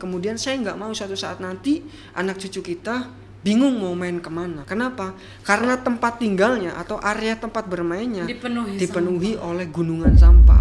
Kemudian saya nggak mau suatu saat nanti anak cucu kita bingung mau main kemana. Kenapa? Karena tempat tinggalnya atau area tempat bermainnya dipenuhi oleh gunungan sampah.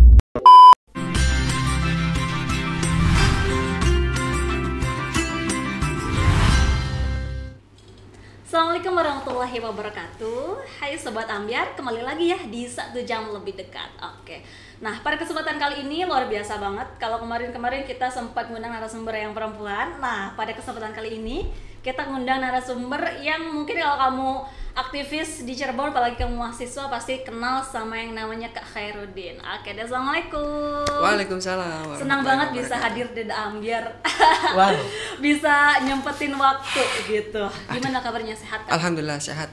Assalamualaikum warahmatullahi wabarakatuh. Hai Sobat Ambiar, kembali lagi ya di 1 jam lebih dekat. Oke. Nah, pada kesempatan kali ini luar biasa banget. Kalau kemarin kita sempat mengundang narasumber yang perempuan. Nah, pada kesempatan kali ini kita mengundang narasumber yang mungkin kalau kamu aktivis di Cirebon, apalagi kamu mahasiswa, pasti kenal sama yang namanya Kak Khairuddin. Oke, assalamualaikum. Waalaikumsalam. Senang banget bisa hadir di Ambiar. Wow. Bisa nyempetin waktu gitu. Gimana kabarnya, sehat? Kak? Alhamdulillah sehat.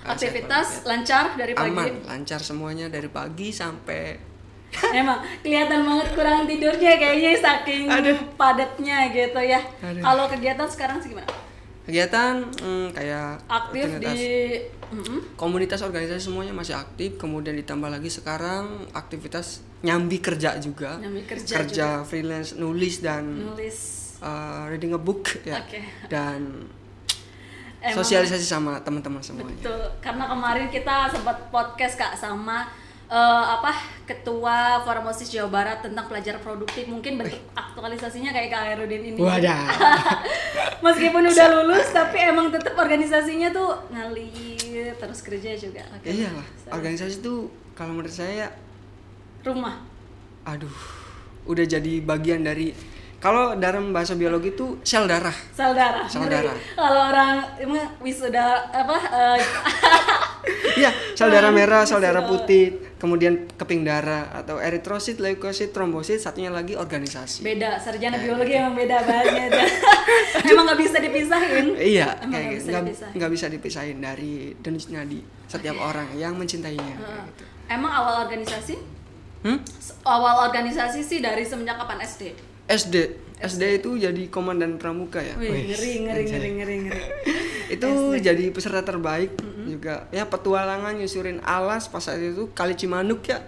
Aktivitas lancar dari pagi? Aman, lancar semuanya dari pagi sampai. Emang kelihatan banget kurang tidurnya kayaknya saking padatnya gitu ya. Kalau kegiatan sekarang sih gimana? Kegiatan kayak aktif di komunitas organisasi semuanya masih aktif, kemudian ditambah lagi sekarang aktivitas nyambi kerja juga. Kerja juga. Freelance, nulis reading a book ya. Okay. Dan sosialisasi sama teman-teman semuanya. Betul, karena kemarin kita sempat podcast Kak sama Ketua Forum OSIS Jawa Barat tentang pelajar produktif. Mungkin bentuk aktualisasinya kayak Kak Khairuddin ini. Wadah. Meskipun udah lulus tapi emang tetap organisasinya tuh ngalir terus kerja juga. Okay. Iyalah, organisasi tuh kalau menurut saya rumah. Aduh, udah jadi bagian dari, kalau dalam bahasa biologi itu sel darah. Sel darah. Kalau orang emang wisuda Iya, sel darah merah, sel darah putih, kemudian keping darah atau eritrosit, leukosit, trombosit, satunya lagi organisasi. Beda, sarjana biologi emang beda banget. Emang nggak bisa dipisahin. Iya, nggak bisa dipisahin dari denyut nadi setiap orang yang mencintainya. Gitu. Emang awal organisasi? Awal organisasi sih dari semenjak kapan SD? SD itu jadi komandan pramuka ya. Wih, ngeri. Itu SD. Jadi peserta terbaik juga. Ya, petualangan nyusurin alas pas saat itu Kali Cimanuk ya.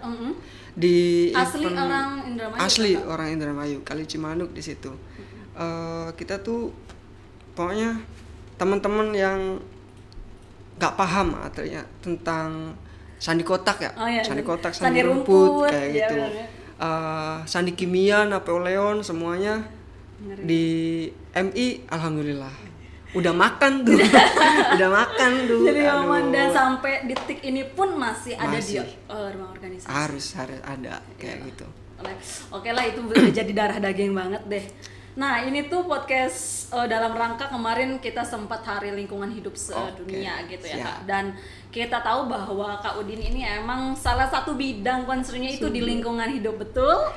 Di asli orang Indramayu. Asli orang Indramayu, Kali Cimanuk di situ. Kita tuh pokoknya teman-teman yang nggak paham artinya tentang sandi kotak ya. Sandi kotak, sandi rumput kayak gitu. Sandi kimia, Napoleon semuanya di MI alhamdulillah udah makan tuh. Jadi aman, dan sampai detik ini pun masih ada di rumah organisasi. Harus ada kayak gitu. Oke lah, itu udah jadi darah daging banget deh. Nah, ini tuh podcast dalam rangka kemarin kita sempat Hari Lingkungan Hidup Sedunia gitu ya Kak. Dan kita tahu bahwa Kak Udin ini emang salah satu bidang concernnya itu di lingkungan hidup, betul?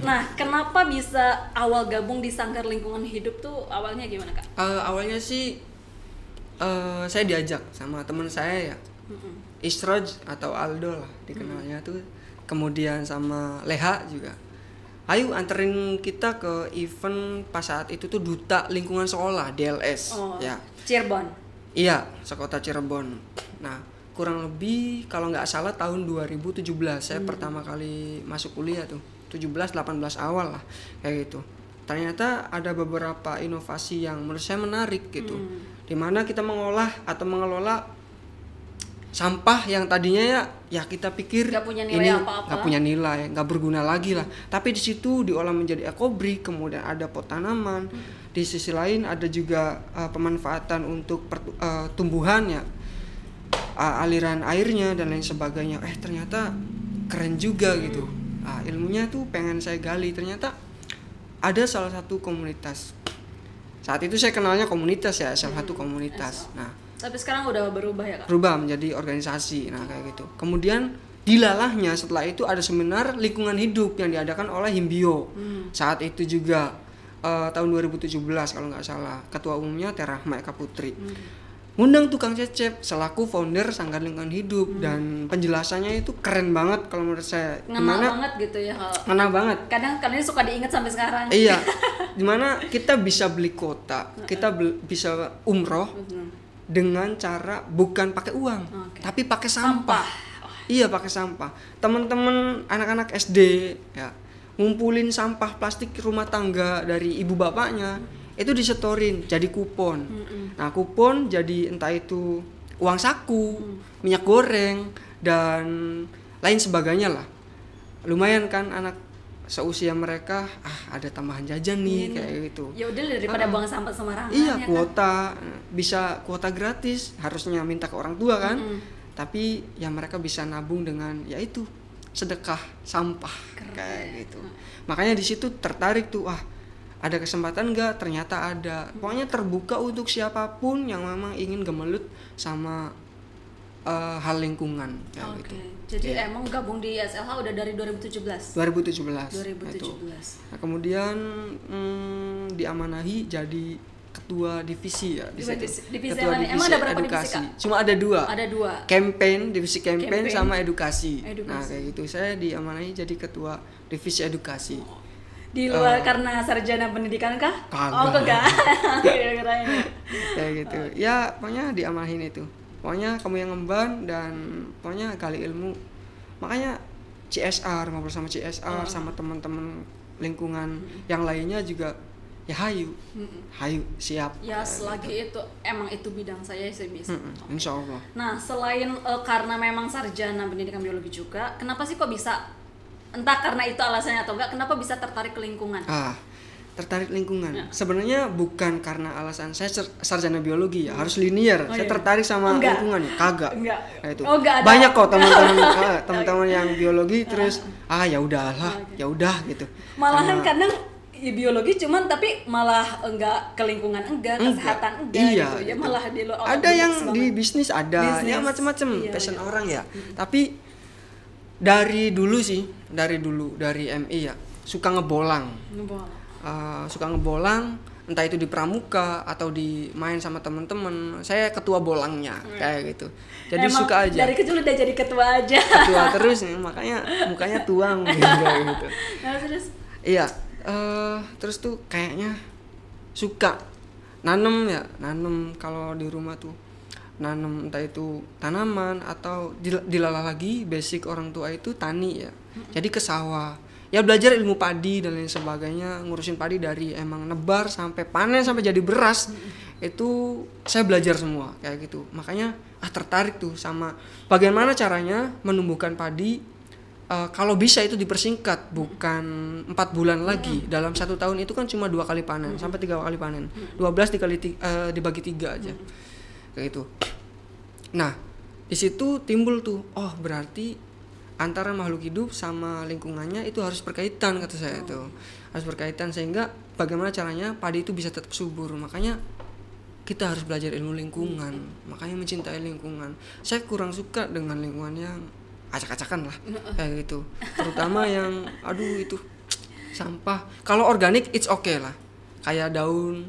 Nah, kenapa bisa awal gabung di Sanggar Lingkungan Hidup tuh awalnya gimana Kak? Awalnya sih saya diajak sama teman saya ya, Isroj atau Aldo lah dikenalnya tuh, kemudian sama Leha juga. Ayo anterin kita ke event pas saat itu tuh Duta Lingkungan Sekolah DLS ya. Cirebon. Iya, sekota Cirebon. Nah, kurang lebih kalau nggak salah tahun 2017 saya pertama kali masuk kuliah tuh. 17-18 awal lah kayak gitu. Ternyata ada beberapa inovasi yang menurut saya menarik gitu. Dimana kita mengolah atau mengelola sampah yang tadinya ya kita pikir nggak punya nilai nggak punya nilai, nggak berguna lagi lah. Tapi di situ diolah menjadi ekobrik, kemudian ada pot tanaman. Di sisi lain ada juga pemanfaatan untuk tumbuhan ya, aliran airnya dan lain sebagainya. Ternyata keren juga gitu. Ilmunya tuh pengen saya gali. Ternyata ada salah satu komunitas. Saat itu saya kenalnya komunitas ya, salah satu komunitas. Nah, tapi sekarang udah berubah ya Kak? Berubah menjadi organisasi, nah kayak gitu. Kemudian dilalahnya setelah itu ada seminar lingkungan hidup yang diadakan oleh Himbio. Saat itu juga tahun 2017 kalau nggak salah, ketua umumnya Terahma Eka Putri. Ngundang tukang Cecep selaku founder Sanggar Lingkungan Hidup. Dan penjelasannya itu keren banget kalau menurut saya. Ngena banget gitu ya kalau. Ngena banget. Kadang suka diingat sampai sekarang. Iya. Dimana kita bisa beli kuota, kita bisa umroh dengan cara bukan pakai uang, tapi pakai sampah. Iya, pakai sampah. Teman-teman anak-anak SD ya, ngumpulin sampah plastik rumah tangga dari ibu bapaknya, itu disetorin jadi kupon. Nah, kupon jadi entah itu uang saku, minyak goreng, dan lain sebagainya lah. Lumayan kan anak seusia mereka, ada tambahan jajan nih, kayak gitu. Ya udah daripada buang sampah sembarangan. Iya, ya kuota kan? Bisa kuota gratis, harusnya minta ke orang tua kan. Tapi ya mereka bisa nabung dengan yaitu sedekah sampah. Keren. Kayak gitu. Makanya di situ tertarik tuh, ada kesempatan nggak? Ternyata ada. Pokoknya terbuka untuk siapapun yang memang ingin gemelut sama hal lingkungan. Oke. Gitu. Jadi emang gabung di SLH udah dari 2017. 2017. 2017. Itu. Nah, kemudian diamanahi jadi ketua divisi ya di situ. Divisi Ketua apa nih? divisi Emang ada berapa edukasi. divisi, Kak? Cuma ada 2. Ada 2. Divisi campaign sama edukasi. Edukasi. Nah, kayak gitu. Saya diamanahi jadi ketua divisi edukasi. Di luar karena sarjana pendidikan kah? Kagak. Oh, enggak. Kira-kira ini. Kayak gitu. Ya, pokoknya diamanahin itu. Pokoknya kamu yang ngemban dan pokoknya gali ilmu. Makanya CSR, ngobrol sama CSR sama teman-teman lingkungan yang lainnya juga ya hayu. Hayu, siap. Ya, selagi itu emang itu bidang saya bisa. Insya Allah. Nah, selain karena memang sarjana pendidikan biologi juga, kenapa sih kok bisa, entah karena itu alasannya atau enggak, kenapa bisa tertarik ke lingkungan? Tertarik lingkungan. Sebenarnya bukan karena alasan saya sarjana biologi ya, harus linear. Saya tertarik sama lingkungan ya, kagak. Enggak. Nah, itu. Enggak ada. Banyak kok teman-teman yang biologi terus ya udahlah, ya udah gitu. Malahan kadang ya biologi cuman tapi malah enggak ke lingkungan, enggak kesehatan enggak iya, gitu. Ya malah di luar. Ada yang di bisnis ada, ya macam-macam passion orang ya. Tapi dari dulu dari MI ya suka ngebolang. Suka ngebolang, entah itu di pramuka atau di main sama teman-teman. Saya ketua bolangnya kayak gitu. Jadi emang suka aja. Dari kecil udah jadi ketua aja. Ketua terus nih, makanya mukanya tuang gitu. Nah, terus Iya, terus tuh kayaknya suka nanem kalau di rumah tuh. Nanem entah itu tanaman atau dilalah lagi basic orang tua itu tani ya. Jadi ke sawah. Ya belajar ilmu padi dan lain sebagainya, ngurusin padi dari emang nebar sampai panen sampai jadi beras. Itu saya belajar semua kayak gitu. Makanya tertarik tuh sama bagaimana caranya menumbuhkan padi. Kalau bisa itu dipersingkat, bukan 4 bulan lagi. Dalam 1 tahun itu kan cuma 2 kali panen sampai 3 kali panen. 12 dibagi 3 aja. Kayak gitu. Nah, di situ timbul tuh, berarti antara makhluk hidup sama lingkungannya itu harus berkaitan, kata saya tuh. Harus berkaitan sehingga bagaimana caranya padi itu bisa tetap subur. Makanya kita harus belajar ilmu lingkungan. Makanya mencintai lingkungan. Saya kurang suka dengan lingkungan yang acak-acakan lah kayak gitu. Terutama yang itu sampah. Kalau organik it's okay lah. Kayak daun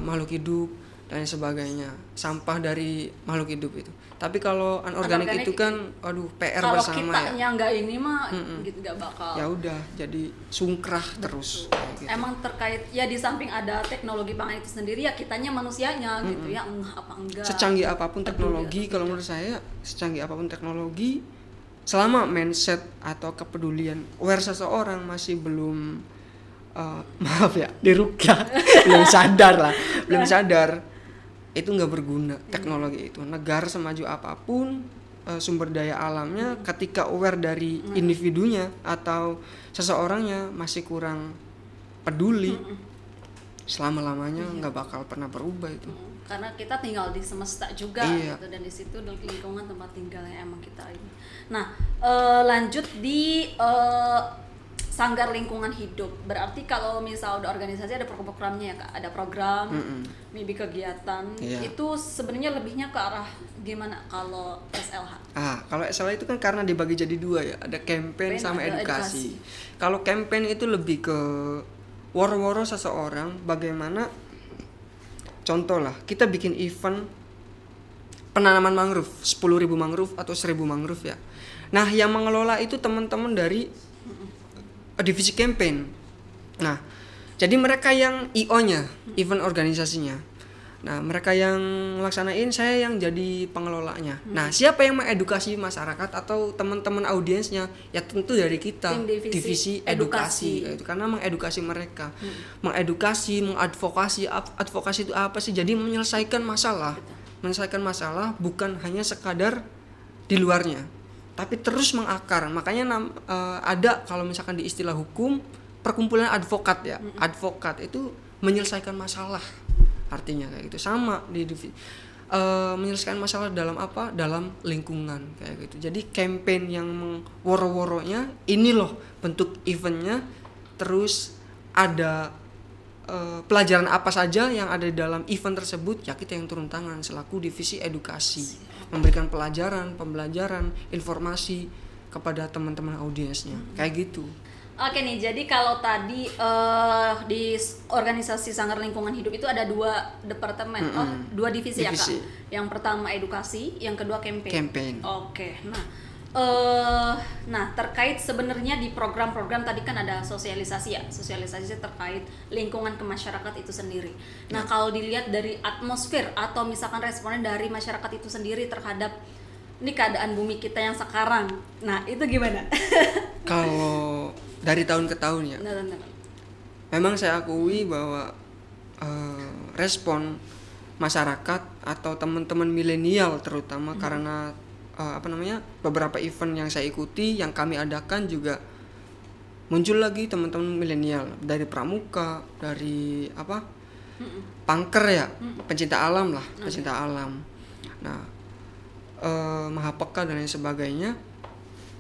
makhluk hidup dan sebagainya, sampah dari makhluk hidup itu. Tapi kalau anorganik itu kan PR kalau bersama ya. Kalau kitanya nggak ini mah gitu nggak bakal. Ya udah jadi sungkrah terus gitu. Emang terkait ya di samping ada teknologi pangan itu sendiri ya kitanya manusianya gitu ya apa enggak. Secanggih apapun teknologi kalau menurut saya, secanggih apapun teknologi selama mindset atau kepedulian aware seseorang masih belum maaf ya dirukyah belum sadar itu nggak berguna teknologi itu. Negara semaju apapun sumber daya alamnya ketika aware dari individunya atau seseorangnya masih kurang peduli, selama-lamanya nggak bakal pernah berubah itu. Karena kita tinggal di semesta juga gitu, dan di situ lingkungan tempat tinggalnya emang kita ini. Nah, lanjut di Sanggar Lingkungan Hidup. Berarti kalau misal udah organisasi ada programnya ya Kak, ada program, maybe kegiatan. Itu sebenarnya lebihnya ke arah gimana kalau SLH? Kalau SLH itu kan karena dibagi jadi 2 ya, ada campaign sama edukasi. Kalau campaign itu lebih ke woro-woro seseorang, bagaimana contoh lah, kita bikin event penanaman mangrove, 10.000 mangrove atau 1.000 mangrove ya. Nah, yang mengelola itu teman-teman dari divisi campaign. Nah, jadi mereka yang IO-nya, event organisasinya. Nah, mereka yang melaksanain, saya yang jadi pengelolanya. Nah, siapa yang mengedukasi masyarakat atau teman-teman audiensnya? Ya tentu dari kita, Tim divisi edukasi. Itu karena mengedukasi mereka. Mengedukasi, mengadvokasi. Advokasi itu apa sih? Jadi menyelesaikan masalah. Menyelesaikan masalah bukan hanya sekadar di luarnya, tapi terus mengakar. Makanya ada kalau misalkan di istilah hukum perkumpulan advokat ya. Advokat itu menyelesaikan masalah. Artinya kayak gitu. Sama di menyelesaikan masalah dalam apa? Dalam lingkungan kayak gitu. Jadi campaign yang woro-woronya ini loh bentuk eventnya, terus ada pelajaran apa saja yang ada di dalam event tersebut, ya kita yang turun tangan selaku divisi edukasi, memberikan pelajaran, pembelajaran, informasi kepada teman-teman audiensnya kayak gitu. Oke nih, jadi kalau tadi di organisasi Sanggar Lingkungan Hidup itu ada 2 departemen, 2 divisi ya Kak. Yang pertama edukasi, yang kedua campaign. Oke, nah terkait sebenarnya di program-program tadi kan ada sosialisasi terkait lingkungan ke masyarakat itu sendiri. Nah kalau dilihat dari atmosfer atau misalkan responden dari masyarakat itu sendiri terhadap ini keadaan bumi kita yang sekarang, nah itu gimana? Kalau dari tahun ke tahun ya, memang saya akui bahwa respon masyarakat atau teman-teman milenial terutama karena beberapa event yang saya ikuti, yang kami adakan juga muncul lagi teman-teman milenial dari pramuka, dari punker ya, pencinta alam lah, pencinta alam. Nah, mahapeka dan lain sebagainya.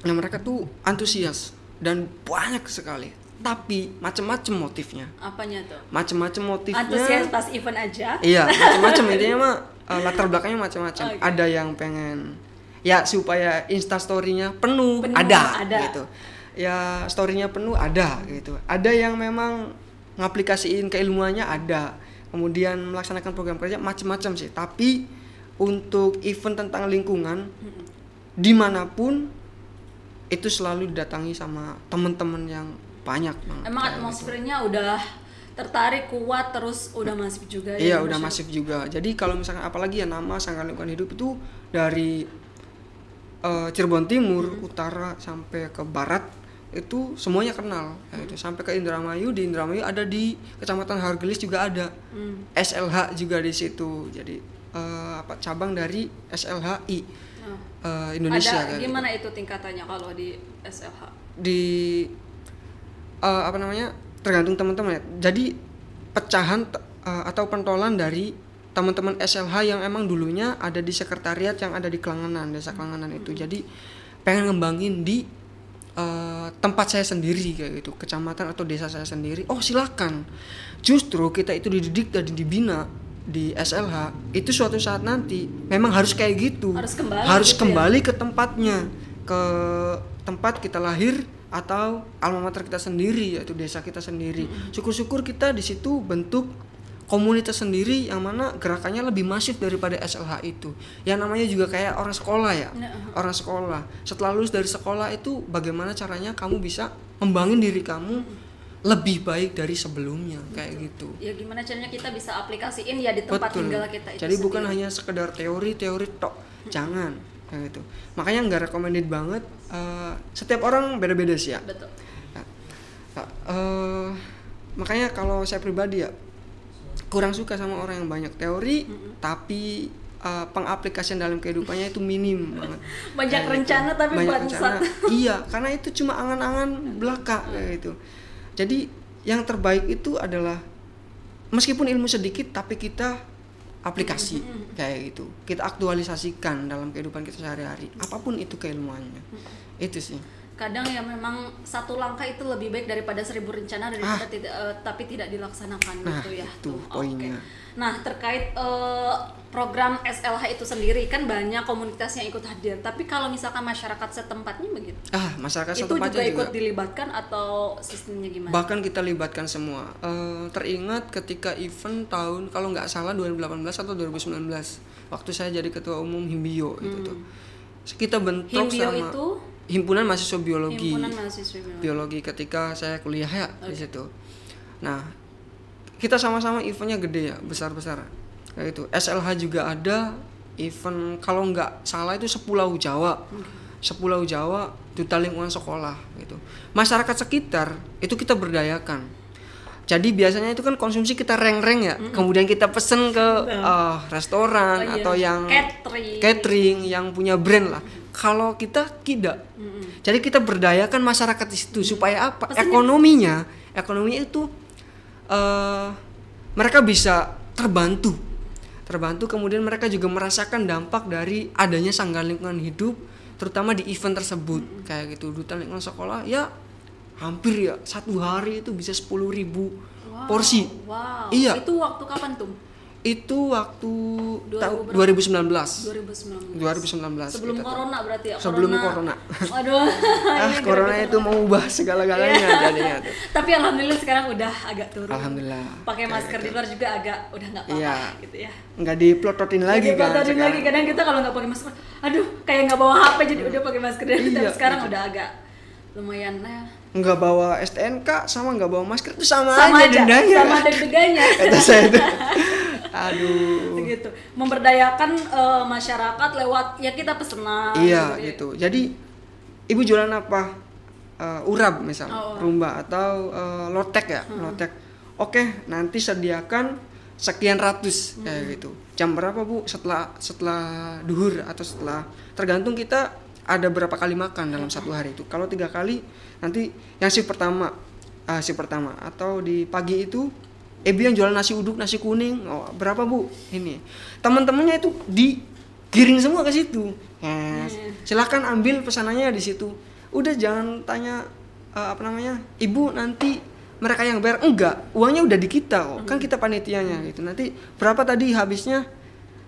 Nah, mereka tuh antusias dan banyak sekali, tapi macam-macam motifnya. Apanya tuh? Macam-macam motifnya. Antusias pas event aja? Iya, macam-macam. Intinya mah latar belakangnya macam-macam. Okay. Ada yang pengen ya supaya instastory-nya penuh ada gitu. Ya story-nya penuh ada gitu. Ada yang memang ngaplikasiin keilmuannya ada. Kemudian melaksanakan program kerja macam-macam sih. Tapi untuk event tentang lingkungan dimanapun itu selalu didatangi sama teman-teman yang banyak banget. Emang atmosfernya udah tertarik, kuat, terus udah masif juga ya? Iya, udah masif juga. Jadi kalau misalkan apalagi ya nama Sanggar Lingkungan Hidup itu dari Cirebon Timur, utara sampai ke barat itu semuanya kenal. Itu sampai ke Indramayu, di Indramayu ada di Kecamatan Hargelis juga ada. SLH juga di situ. Jadi cabang dari SLHI. Indonesia. Ada gimana itu tingkatannya kalau di SLH? Di tergantung teman-teman ya. Jadi pecahan atau pentolan dari teman-teman SLH yang emang dulunya ada di sekretariat yang ada di Kelangenan, desa Kelangenan itu. Jadi pengen ngembangin di tempat saya sendiri kayak gitu, kecamatan atau desa saya sendiri. Oh silakan. Justru kita itu dididik dan dibina di SLH itu suatu saat nanti memang harus kayak gitu, harus kembali ke tempatnya, ke tempat kita lahir atau alma mater kita sendiri, yaitu desa kita sendiri. Syukur-syukur kita di situ bentuk komunitas sendiri yang mana gerakannya lebih masif daripada SLH itu. Yang namanya juga kayak orang sekolah ya, orang sekolah. Setelah lulus dari sekolah itu bagaimana caranya kamu bisa membangun diri kamu lebih baik dari sebelumnya kayak gitu. Ya gimana caranya kita bisa aplikasiin ya di tempat tinggal kita itu. Jadi bukan hanya sekedar teori tok, jangan kayak gitu. Makanya nggak recommended banget. Setiap orang beda-beda sih ya. Betul. Makanya kalau saya pribadi ya kurang suka sama orang yang banyak teori tapi pengaplikasian dalam kehidupannya itu minim banget. Banyak rencana tapi bangsat. Iya, karena itu cuma angan-angan belaka kayak gitu. Jadi yang terbaik itu adalah meskipun ilmu sedikit tapi kita aplikasi kayak gitu. Kita aktualisasikan dalam kehidupan kita sehari-hari. Apapun itu keilmuannya. Itu sih. Kadang ya memang satu langkah itu lebih baik daripada 1000 rencana daripada tapi tidak dilaksanakan gitu ya. Itu poinnya. Nah terkait program SLH itu sendiri kan banyak komunitas yang ikut hadir. Tapi kalau misalkan masyarakat setempatnya begitu? Masyarakat itu setempatnya juga ikut dilibatkan atau sistemnya gimana? Bahkan kita libatkan semua. Teringat ketika event tahun kalau nggak salah 2018 atau 2019 waktu saya jadi ketua umum Himbio itu tuh. Kita bentuk Himbio sama itu Himpunan Mahasiswa Biologi. Himpunan Mahasiswa Biologi ketika saya kuliah ya di situ. Nah, kita sama-sama eventnya gede ya, besar-besar. kayak gitu. SLH juga ada event, kalau nggak salah itu sepulau Jawa. Sepulau Jawa duta lingkungan sekolah gitu. Masyarakat sekitar itu kita berdayakan. Jadi biasanya itu kan konsumsi kita reng-reng ya, kemudian kita pesen ke restoran atau yang catering yang punya brand lah. Kalau kita tidak, jadi kita berdayakan masyarakat di situ supaya apa? Ekonominya itu mereka bisa terbantu, kemudian mereka juga merasakan dampak dari adanya sanggar lingkungan hidup, terutama di event tersebut kayak gitu. Duta lingkungan sekolah ya hampir ya satu hari itu bisa 10.000 porsi. Wow. Iya. Itu waktu kapan tuh? Itu waktu 2019. Sebelum corona berarti ya? Sebelum corona. Waduh. Corona itu mengubah segala-galanya jadinya tuh. Tapi alhamdulillah sekarang udah agak turun. Alhamdulillah. Pakai masker di luar juga agak udah nggak apa-apa gitu ya. Nggak diplototin lagi kan. Diplototin lagi, kadang kita kalau nggak pakai masker, aduh kayak nggak bawa HP jadi udah pakai masker. Tapi sekarang udah agak lumayan nggak bawa STNK sama nggak bawa masker itu sama aja dendanya. Sama deg-degannya. Kata saya itu. Aduh. Gitu. Memberdayakan masyarakat lewat ya kita pesenan. Iya gitu. Jadi ibu jualan apa? Urap misalnya, rumba atau lotek ya, lotek. Oke, nanti sediakan sekian ratus kayak gitu. Jam berapa Bu? Setelah duhur atau setelah, tergantung kita ada berapa kali makan dalam satu hari itu. Kalau 3 kali nanti yang shift pertama atau di pagi itu ibu yang jualan nasi uduk, nasi kuning, berapa Bu? Ini. Teman-temannya itu digiring semua ke situ. Silakan ambil pesanannya di situ. Udah jangan tanya Ibu nanti mereka yang bayar. Enggak, uangnya udah di kita kok. Kan kita panitianya gitu. Nanti berapa tadi habisnya?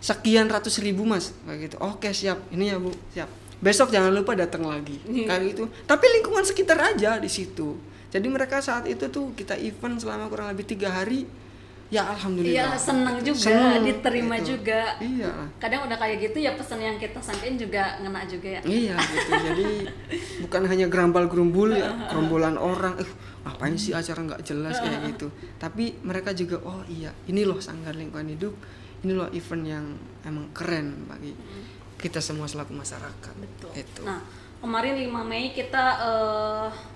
Sekian ratus ribu Mas. Kayak gitu. Oke, siap. Ini ya Bu, siap. Besok jangan lupa datang lagi. Kayak gitu. Tapi lingkungan sekitar aja di situ. Jadi mereka saat itu tuh kita event selama kurang lebih 3 hari. Ya alhamdulillah. Iya, seneng juga, diterima gitu. Juga. Iya. Kadang udah kayak gitu ya pesan yang kita sampein juga ngena juga ya. Iya gitu. Jadi bukan hanya gerambal-gerumbul ya, gerombolan orang. Ngapain sih acara nggak jelas kayak gitu. Tapi mereka juga oh iya, ini loh sanggar lingkungan hidup. Ini loh event yang emang keren bagi kita semua selaku masyarakat. Betul. Itu. Nah, kemarin 5 Mei kita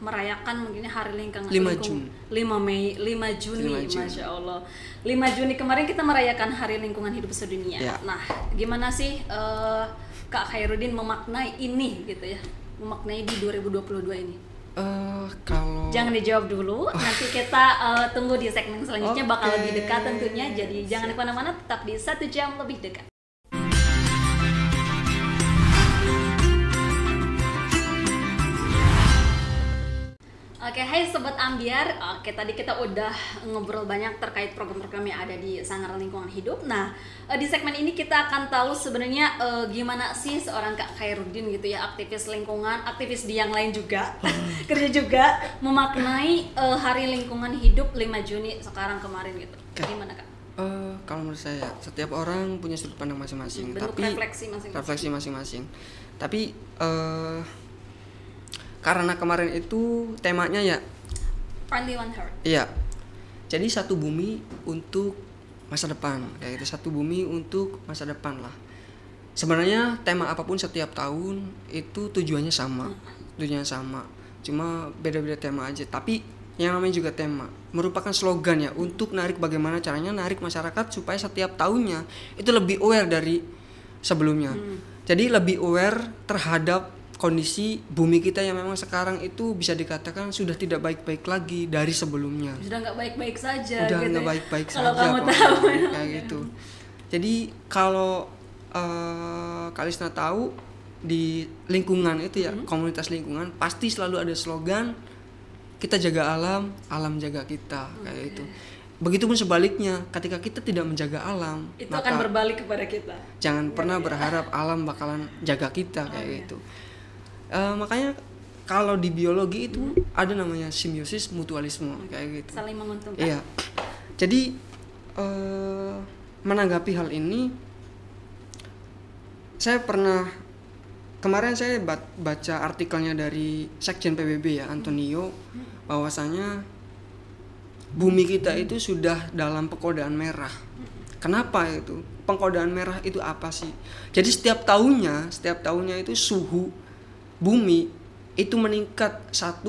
merayakan mungkin hari lingkungan 5 Juni. 5 Juni. Masya Allah. 5 Juni kemarin kita merayakan hari lingkungan hidup sedunia. Ya. Nah, gimana sih Kak Khairuddin memaknai ini gitu ya? Memaknai di 2022 ini? Kalau jangan dijawab dulu, nanti kita tunggu di segmen selanjutnya bakal lebih dekat tentunya. Jadi jangan kemana-mana, tetap di 1 jam lebih dekat. Oke, hai Sobat Ambiar. Oke, tadi kita udah ngobrol banyak terkait program-program yang ada di Sanggar Lingkungan Hidup. Nah, di segmen ini kita akan tahu sebenarnya gimana sih seorang Kak Khairuddin gitu ya, aktivis lingkungan, aktivis di yang lain juga, kerja juga, memaknai Hari Lingkungan Hidup 5 Juni sekarang kemarin gitu. Gimana Kak? Kalau menurut saya, setiap orang punya sudut pandang masing-masing. Bentuk tapi refleksi masing-masing. Tapi karena kemarin itu temanya ya Only One Heart. Iya. Jadi satu bumi untuk masa depan. Kayak gitu, satu bumi untuk masa depan lah. Sebenarnya tema apapun setiap tahun itu tujuannya sama. Cuma beda-beda tema aja. Tapi yang namanya juga tema merupakan slogan ya untuk narik bagaimana caranya narik masyarakat supaya setiap tahunnya itu lebih aware dari sebelumnya. Jadi lebih aware terhadap kondisi bumi kita yang memang sekarang itu bisa dikatakan sudah tidak baik-baik lagi dari sebelumnya. Sudah nggak baik-baik saja. Udah nggak baik-baik saja. Kalau kamu tahu kayak gitu. Jadi kalau Kalisna tahu di lingkungan itu ya, komunitas lingkungan pasti selalu ada slogan kita jaga alam, alam jaga kita kayak itu. Begitupun sebaliknya, ketika kita tidak menjaga alam, itu akan berbalik kepada kita. Jangan pernah berharap alam bakalan jaga kita kayak gitu. Makanya kalau di biologi itu ada namanya simbiosis mutualisme kayak gitu. Saling menguntungkan. Iya. Jadi menanggapi hal ini, saya pernah kemarin saya baca artikelnya dari Sekjen PBB ya, Antonio, bahwasanya bumi kita itu sudah dalam pekodaan merah. Kenapa itu? Pengkodaan merah itu apa sih? Jadi setiap tahunnya itu suhu bumi itu meningkat 1,1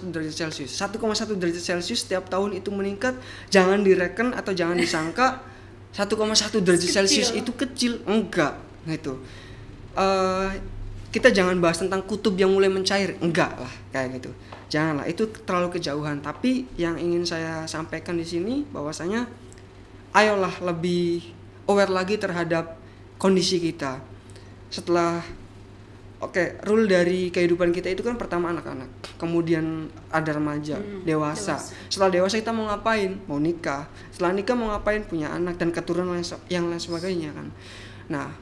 derajat Celcius. 1,1 derajat Celcius setiap tahun itu meningkat. Jangan direken atau jangan disangka 1,1 derajat Celcius itu kecil. Enggak, gitu. Kita jangan bahas tentang kutub yang mulai mencair. Enggak lah, kayak gitu. Janganlah, itu terlalu kejauhan. Tapi yang ingin saya sampaikan di sini bahwasanya ayolah lebih aware lagi terhadap kondisi kita. Setelah rule dari kehidupan kita itu kan pertama anak-anak, kemudian ada remaja, dewasa. Setelah dewasa kita mau ngapain? Mau nikah. Setelah nikah mau ngapain? Punya anak dan keturunan yang lain sebagainya kan. Nah,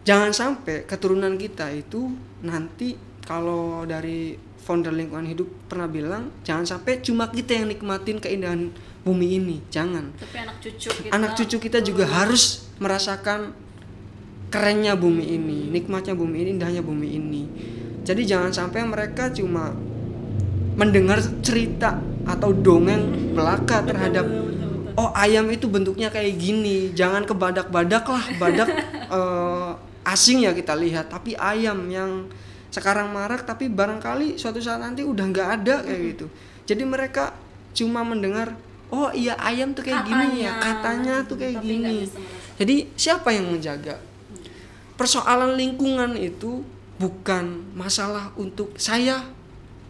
jangan sampai keturunan kita itu nanti, kalau dari founder lingkungan hidup pernah bilang, jangan sampai cuma kita yang nikmatin keindahan bumi ini, jangan. Tapi anak cucu kita juga harus merasakan kerennya bumi ini, nikmatnya bumi ini, indahnya bumi ini. Jadi jangan sampai mereka cuma mendengar cerita atau dongeng belaka terhadap oh ayam itu bentuknya kayak gini. Jangan ke badak-badak lah, badak asing ya kita lihat, tapi ayam yang sekarang marak tapi barangkali suatu saat nanti udah nggak ada kayak gitu. Jadi mereka cuma mendengar oh iya ayam tuh kayak gini ya, katanya tuh kayak gini. Jadi siapa yang menjaga? Persoalan lingkungan itu bukan masalah untuk saya,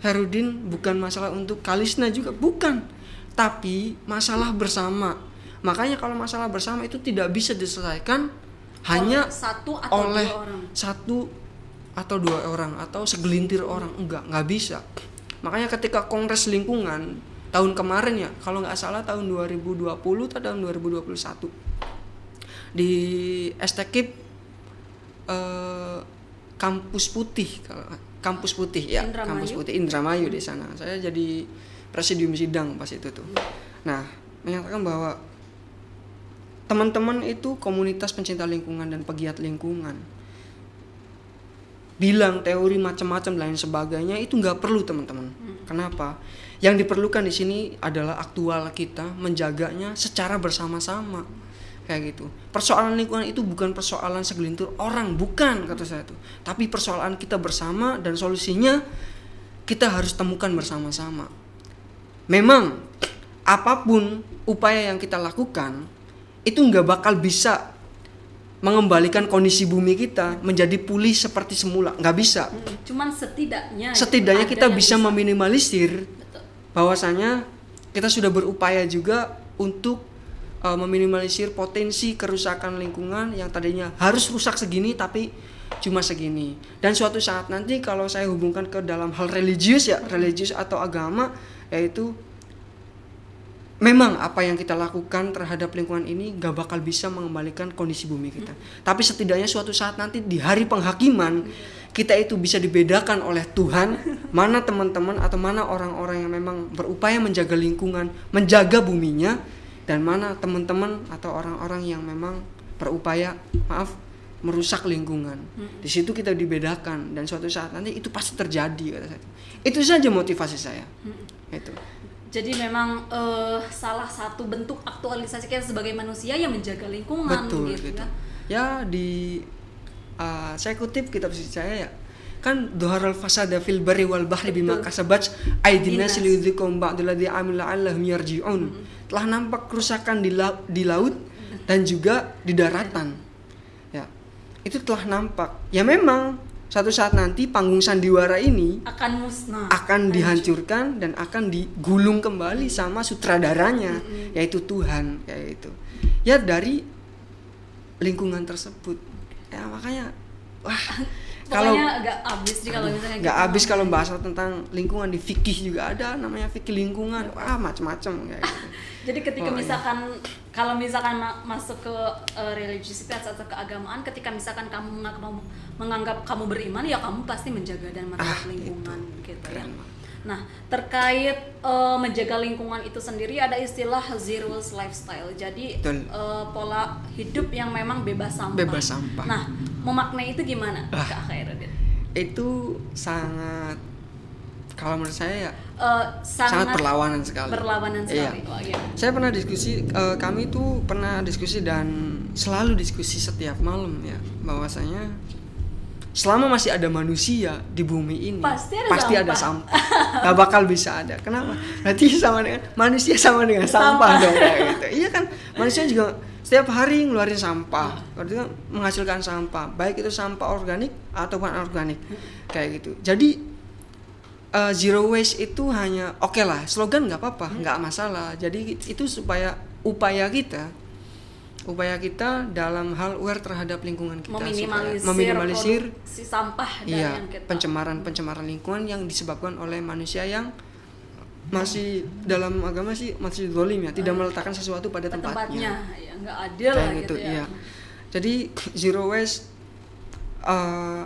Herudin, bukan masalah untuk Kalisna juga, bukan. Tapi masalah bersama. Makanya kalau masalah bersama itu tidak bisa diselesaikan hanya oleh satu atau dua orang atau segelintir orang, nggak bisa. Makanya ketika kongres lingkungan tahun kemarin ya, kalau nggak salah tahun 2020 atau tahun 2021 di STKIP kampus putih ya, kampus putih Indramayu di sana. Saya jadi presidium sidang pas itu tuh. Nah, menyatakan bahwa teman-teman itu komunitas pencinta lingkungan dan pegiat lingkungan bilang teori macam-macam lain sebagainya itu nggak perlu teman-teman. Kenapa? Yang diperlukan di sini adalah aktual kita menjaganya secara bersama-sama kayak gitu. Persoalan lingkungan itu bukan persoalan segelintir orang, bukan kata saya itu. Tapi persoalan kita bersama dan solusinya kita harus temukan bersama-sama. Memang apapun upaya yang kita lakukan itu nggak bakal bisa mengembalikan kondisi bumi kita menjadi pulih seperti semula, nggak bisa. Cuman setidaknya kita bisa meminimalisir bahwasanya kita sudah berupaya juga untuk meminimalisir potensi kerusakan lingkungan yang tadinya harus rusak segini tapi cuma segini. Dan suatu saat nanti kalau saya hubungkan ke dalam hal religius atau agama, yaitu memang apa yang kita lakukan terhadap lingkungan ini gak bakal bisa mengembalikan kondisi bumi kita. Tapi setidaknya suatu saat nanti di hari penghakiman kita itu bisa dibedakan oleh Tuhan mana teman-teman atau mana orang-orang yang memang berupaya menjaga lingkungan, menjaga buminya, dan mana teman-teman atau orang-orang yang memang berupaya merusak lingkungan. Di situ kita dibedakan dan suatu saat nanti itu pasti terjadi kata saya. Itu saja motivasi saya. Itu. Jadi memang salah satu bentuk aktualisasi kita sebagai manusia yang menjaga lingkungan. Betul, gitu. Ya saya kutip kitab suci saya ya. Kan dhaharal fasada fil barri wal bahri bima kasabat aydin nas liyudhikum ba'dalladzi amila allahum yarji'un. Telah nampak kerusakan di laut dan juga di daratan. Ya. Itu telah nampak. Ya memang suatu saat nanti panggung sandiwara ini akan musnah, akan dihancurkan dan akan digulung kembali sama sutradaranya, yaitu Tuhan kayak itu. Ya dari lingkungan tersebut. Ya makanya kalau nggak habis sih kalau misalnya nggak habis kalau bahas tentang lingkungan. Di fikih juga ada namanya fikih lingkungan, macam-macam kayak gitu. Jadi ketika kalau misalkan masuk ke religiusitas atau keagamaan, ketika misalkan kamu menganggap kamu beriman, ya kamu pasti menjaga dan merawat lingkungan gitu ya. Nah, terkait menjaga lingkungan itu sendiri ada istilah zero waste lifestyle. Jadi pola hidup yang memang bebas sampah. Nah, memaknai itu gimana Kak Khairuddin? Itu sangat Kalau menurut saya ya sangat berlawanan sekali. Berlawanan sekali. Iya. Oh, iya. Saya pernah diskusi, kami tuh pernah diskusi dan selalu diskusi setiap malam ya, bahwasanya selama masih ada manusia di bumi ini pasti ada sampah. Gak bakal bisa ada. Kenapa? Berarti sama dengan manusia sama dengan sampah dong kayak gitu. Iya kan, manusia juga setiap hari ngeluarin sampah, berarti kan menghasilkan sampah, baik itu sampah organik ataupun anorganik kayak gitu. Jadi zero waste itu hanya oke lah, slogan nggak apa-apa, nggak masalah. Jadi itu supaya upaya kita dalam hal aware terhadap lingkungan kita, meminimalisir produksi sampah dari yang kita pencemaran lingkungan yang disebabkan oleh manusia yang masih dalam agama sih masih zalim ya, tidak meletakkan sesuatu pada tempatnya. Ya, nggak adil lah gitu ya. Iya. Jadi zero waste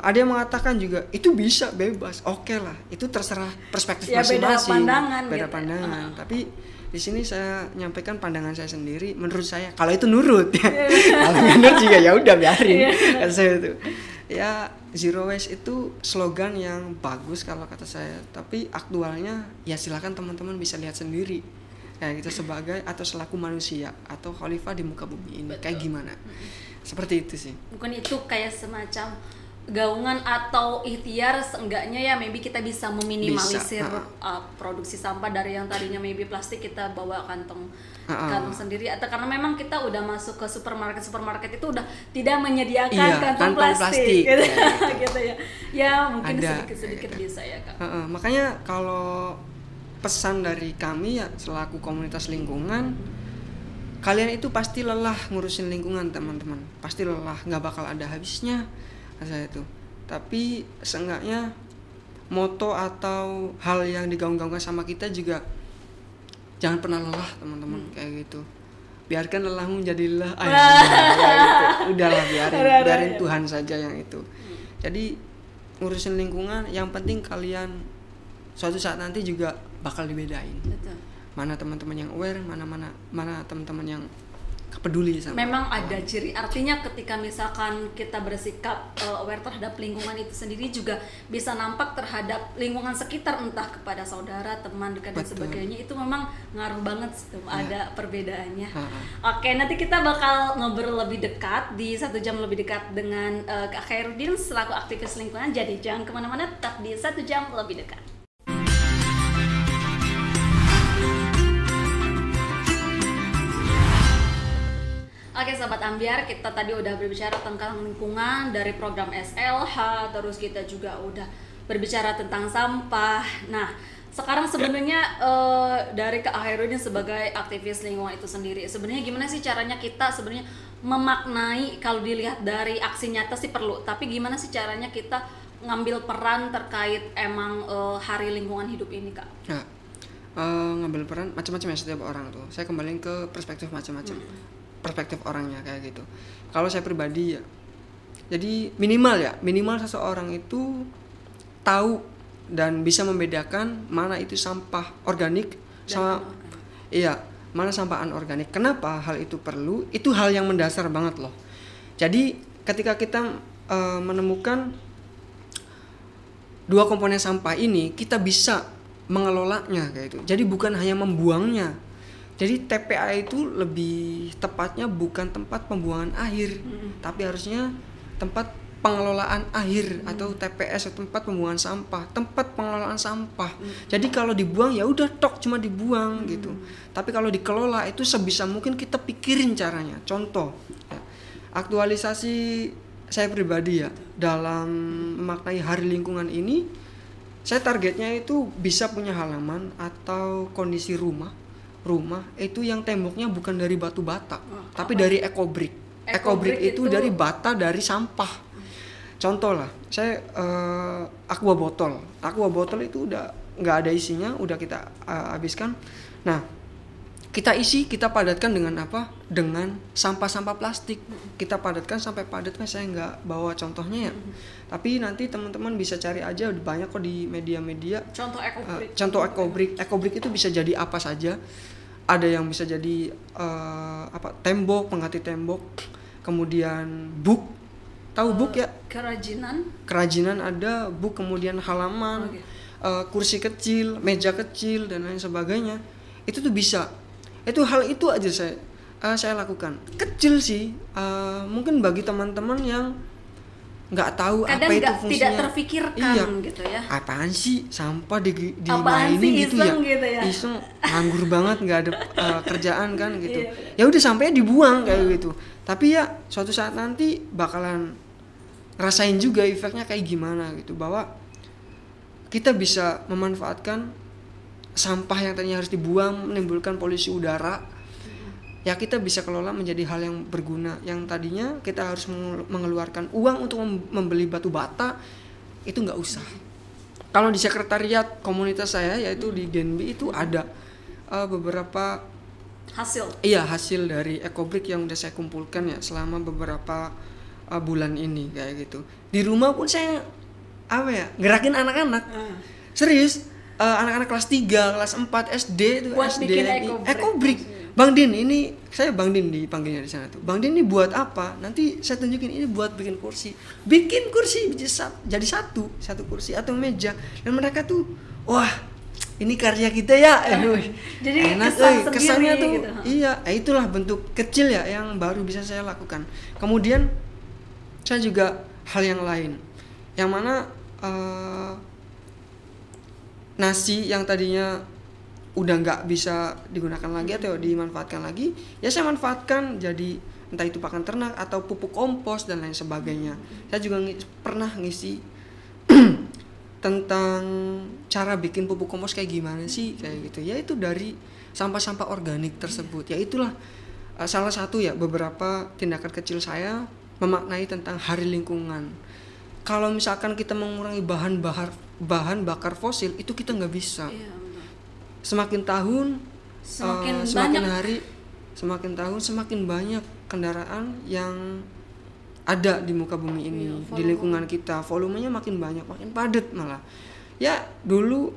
ada yang mengatakan juga itu bisa bebas, oke lah, itu terserah perspektif masing-masing, beda pandangan. Tapi di sini saya nyampaikan pandangan saya sendiri. Menurut saya, kalau itu nurut ya, kalau nurut juga ya udah biarin. Saya itu ya zero waste itu slogan yang bagus kalau kata saya. Tapi aktualnya ya silakan teman-teman bisa lihat sendiri. Kayak gitu sebagai atau selaku manusia atau khalifah di muka bumi ini. Betul. Kayak gimana? Seperti itu sih. Bukan itu kayak semacam gaungan atau ikhtiar, seenggaknya ya maybe kita bisa meminimalisir produksi sampah dari yang tadinya maybe plastik kita bawa kantong sendiri, atau karena memang kita udah masuk ke supermarket itu udah tidak menyediakan kantong plastik. Gitu. Gitu ya. Ya mungkin sedikit bisa ya Kak. Makanya kalau pesan dari kami ya selaku komunitas lingkungan, kalian itu pasti lelah ngurusin lingkungan teman-teman, pasti lelah, nggak bakal ada habisnya saya itu. Tapi seenggaknya moto atau hal yang digaung-gaungkan sama kita juga jangan pernah lelah teman-teman, kayak gitu. Biarkan lelahmu jadi lelah aja, gitu. Udahlah biarin Tuhan saja yang itu. Jadi ngurusin lingkungan, yang penting kalian suatu saat nanti juga bakal dibedain. Betul. Mana teman-teman yang aware, mana teman-teman yang peduli sama. Memang ada ciri, artinya ketika misalkan kita bersikap aware terhadap lingkungan itu sendiri juga bisa nampak terhadap lingkungan sekitar, entah kepada saudara, teman dekat dan sebagainya. Itu memang ngaruh banget ada perbedaannya. Oke, nanti kita bakal ngobrol lebih dekat di 1 jam lebih dekat dengan Kak Khairuddin selaku aktivis lingkungan. Jadi jangan kemana-mana, tetap di 1 jam lebih dekat. Oke Sobat Ambiar, kita tadi udah berbicara tentang lingkungan dari program SLH, terus kita juga udah berbicara tentang sampah. Nah, sekarang sebenarnya dari Kak Khairuddin sebagai aktivis lingkungan itu sendiri, sebenarnya gimana sih caranya kita sebenarnya memaknai, kalau dilihat dari aksi nyata sih perlu, tapi gimana sih caranya kita ngambil peran terkait emang hari lingkungan hidup ini Kak? Ya, ngambil peran macam-macam ya setiap orang tuh. Saya kembali ke perspektif macam-macam. Perspektif orangnya kayak gitu. Kalau saya pribadi ya, jadi minimal seseorang itu tahu dan bisa membedakan mana itu sampah organik sama mana sampah anorganik. Kenapa hal itu perlu? Itu hal yang mendasar banget loh. Jadi ketika kita menemukan dua komponen sampah ini, kita bisa mengelolanya kayak gitu. Jadi bukan hanya membuangnya. Jadi TPA itu lebih tepatnya bukan tempat pembuangan akhir, tapi harusnya tempat pengelolaan akhir atau TPS atau tempat pembuangan sampah, tempat pengelolaan sampah. Jadi kalau dibuang ya udah cuma dibuang gitu. Tapi kalau dikelola itu sebisa mungkin kita pikirin caranya. Contoh, ya, aktualisasi saya pribadi ya dalam memaknai hari lingkungan ini, saya targetnya itu bisa punya halaman atau kondisi rumah itu yang temboknya bukan dari batu bata, tapi dari ekobrik. Ekobrik itu dari bata, dari sampah. Contoh lah, saya aqua botol itu udah nggak ada isinya, udah kita habiskan. Nah, kita padatkan dengan apa? Dengan sampah-sampah plastik. Kita padatkan sampai padat, saya nggak bawa contohnya ya. Tapi nanti teman-teman bisa cari aja, banyak kok di media-media. Contoh ekobrik. Ekobrik itu bisa jadi apa saja. Ada yang bisa jadi tembok, pengganti tembok. Kemudian book. Tahu book ya? Kerajinan ada, book, kemudian halaman. kursi kecil, meja kecil dan lain sebagainya. Itu tuh bisa. Hal itu aja saya lakukan. Kecil sih, mungkin bagi teman-teman yang nggak tahu kadang apa itu fungsinya, tidak terfikirkan iya, gitu ya. apaan sih sampah Apaan dimainin sih, gitu ya, gitu ya. iseng, nganggur banget, nggak ada kerjaan kan gitu. Iya, Ya udah sampainya dibuang kayak gitu. Tapi ya suatu saat nanti bakalan rasain juga efeknya kayak gimana gitu, bahwa kita bisa memanfaatkan sampah yang tadinya harus dibuang menimbulkan polusi udara. Ya kita bisa kelola menjadi hal yang berguna. Yang tadinya kita harus mengeluarkan uang untuk membeli batu bata, itu nggak usah. Kalau di sekretariat komunitas saya, yaitu di Genbi, itu ada beberapa hasil dari Ecobrik yang udah saya kumpulkan ya selama beberapa bulan ini kayak gitu. Di rumah pun saya gerakin anak-anak. Serius, anak-anak kelas 3, kelas 4 SD itu buat SD bikin Ecobrik. Bang Din, ini saya Bang Din dipanggilnya di sana tuh. Bang Din ini buat apa? Nanti saya tunjukin, ini buat bikin kursi. Bikin kursi jadi satu kursi atau meja. Dan mereka tuh, wah, ini karya kita ya. Jadi enak, kesannya tuh. Gitu. Iya, itulah bentuk kecil ya yang baru bisa saya lakukan. Kemudian saya juga hal yang lain. Yang mana nasi yang tadinya udah nggak bisa digunakan lagi atau dimanfaatkan lagi, ya saya manfaatkan jadi entah itu pakan ternak atau pupuk kompos dan lain sebagainya. Saya juga pernah ngisi tentang cara bikin pupuk kompos kayak gimana sih kayak gitu. Ya itu dari sampah-sampah organik tersebut. Ya itulah salah satu ya beberapa tindakan kecil saya memaknai tentang hari lingkungan. Kalau misalkan kita mengurangi bahan bakar fosil, itu kita nggak bisa. Semakin tahun, semakin hari, semakin tahun semakin banyak kendaraan yang ada di muka bumi ini, di lingkungan kita. Volumenya makin banyak, makin padat malah. Ya dulu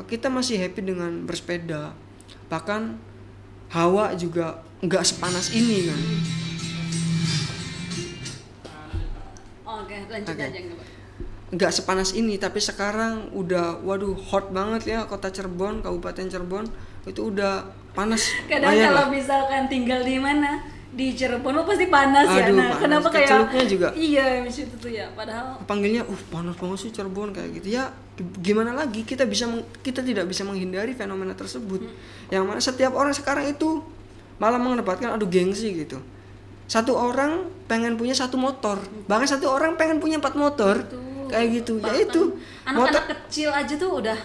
kita masih happy dengan bersepeda, bahkan hawa juga nggak sepanas ini kan. Oke, lanjut aja. Nggak sepanas ini, tapi sekarang udah hot banget ya kota Cirebon, Kabupaten Cirebon itu udah panas. Kadang kalau misalkan tinggal di mana di Cirebon lo pasti panas ya. Nah, panas. Kenapa kayak Celupnya juga? Iya, misalnya itu ya. Padahal panggilnya panas banget sih Cirebon kayak gitu ya. Gimana lagi kita tidak bisa menghindari fenomena tersebut. Yang mana setiap orang sekarang itu malah mengedepankan gengsi gitu. Satu orang pengen punya satu motor, bahkan satu orang pengen punya 4 motor. Kayak gitu. Ya itu anak-anak kecil aja tuh udah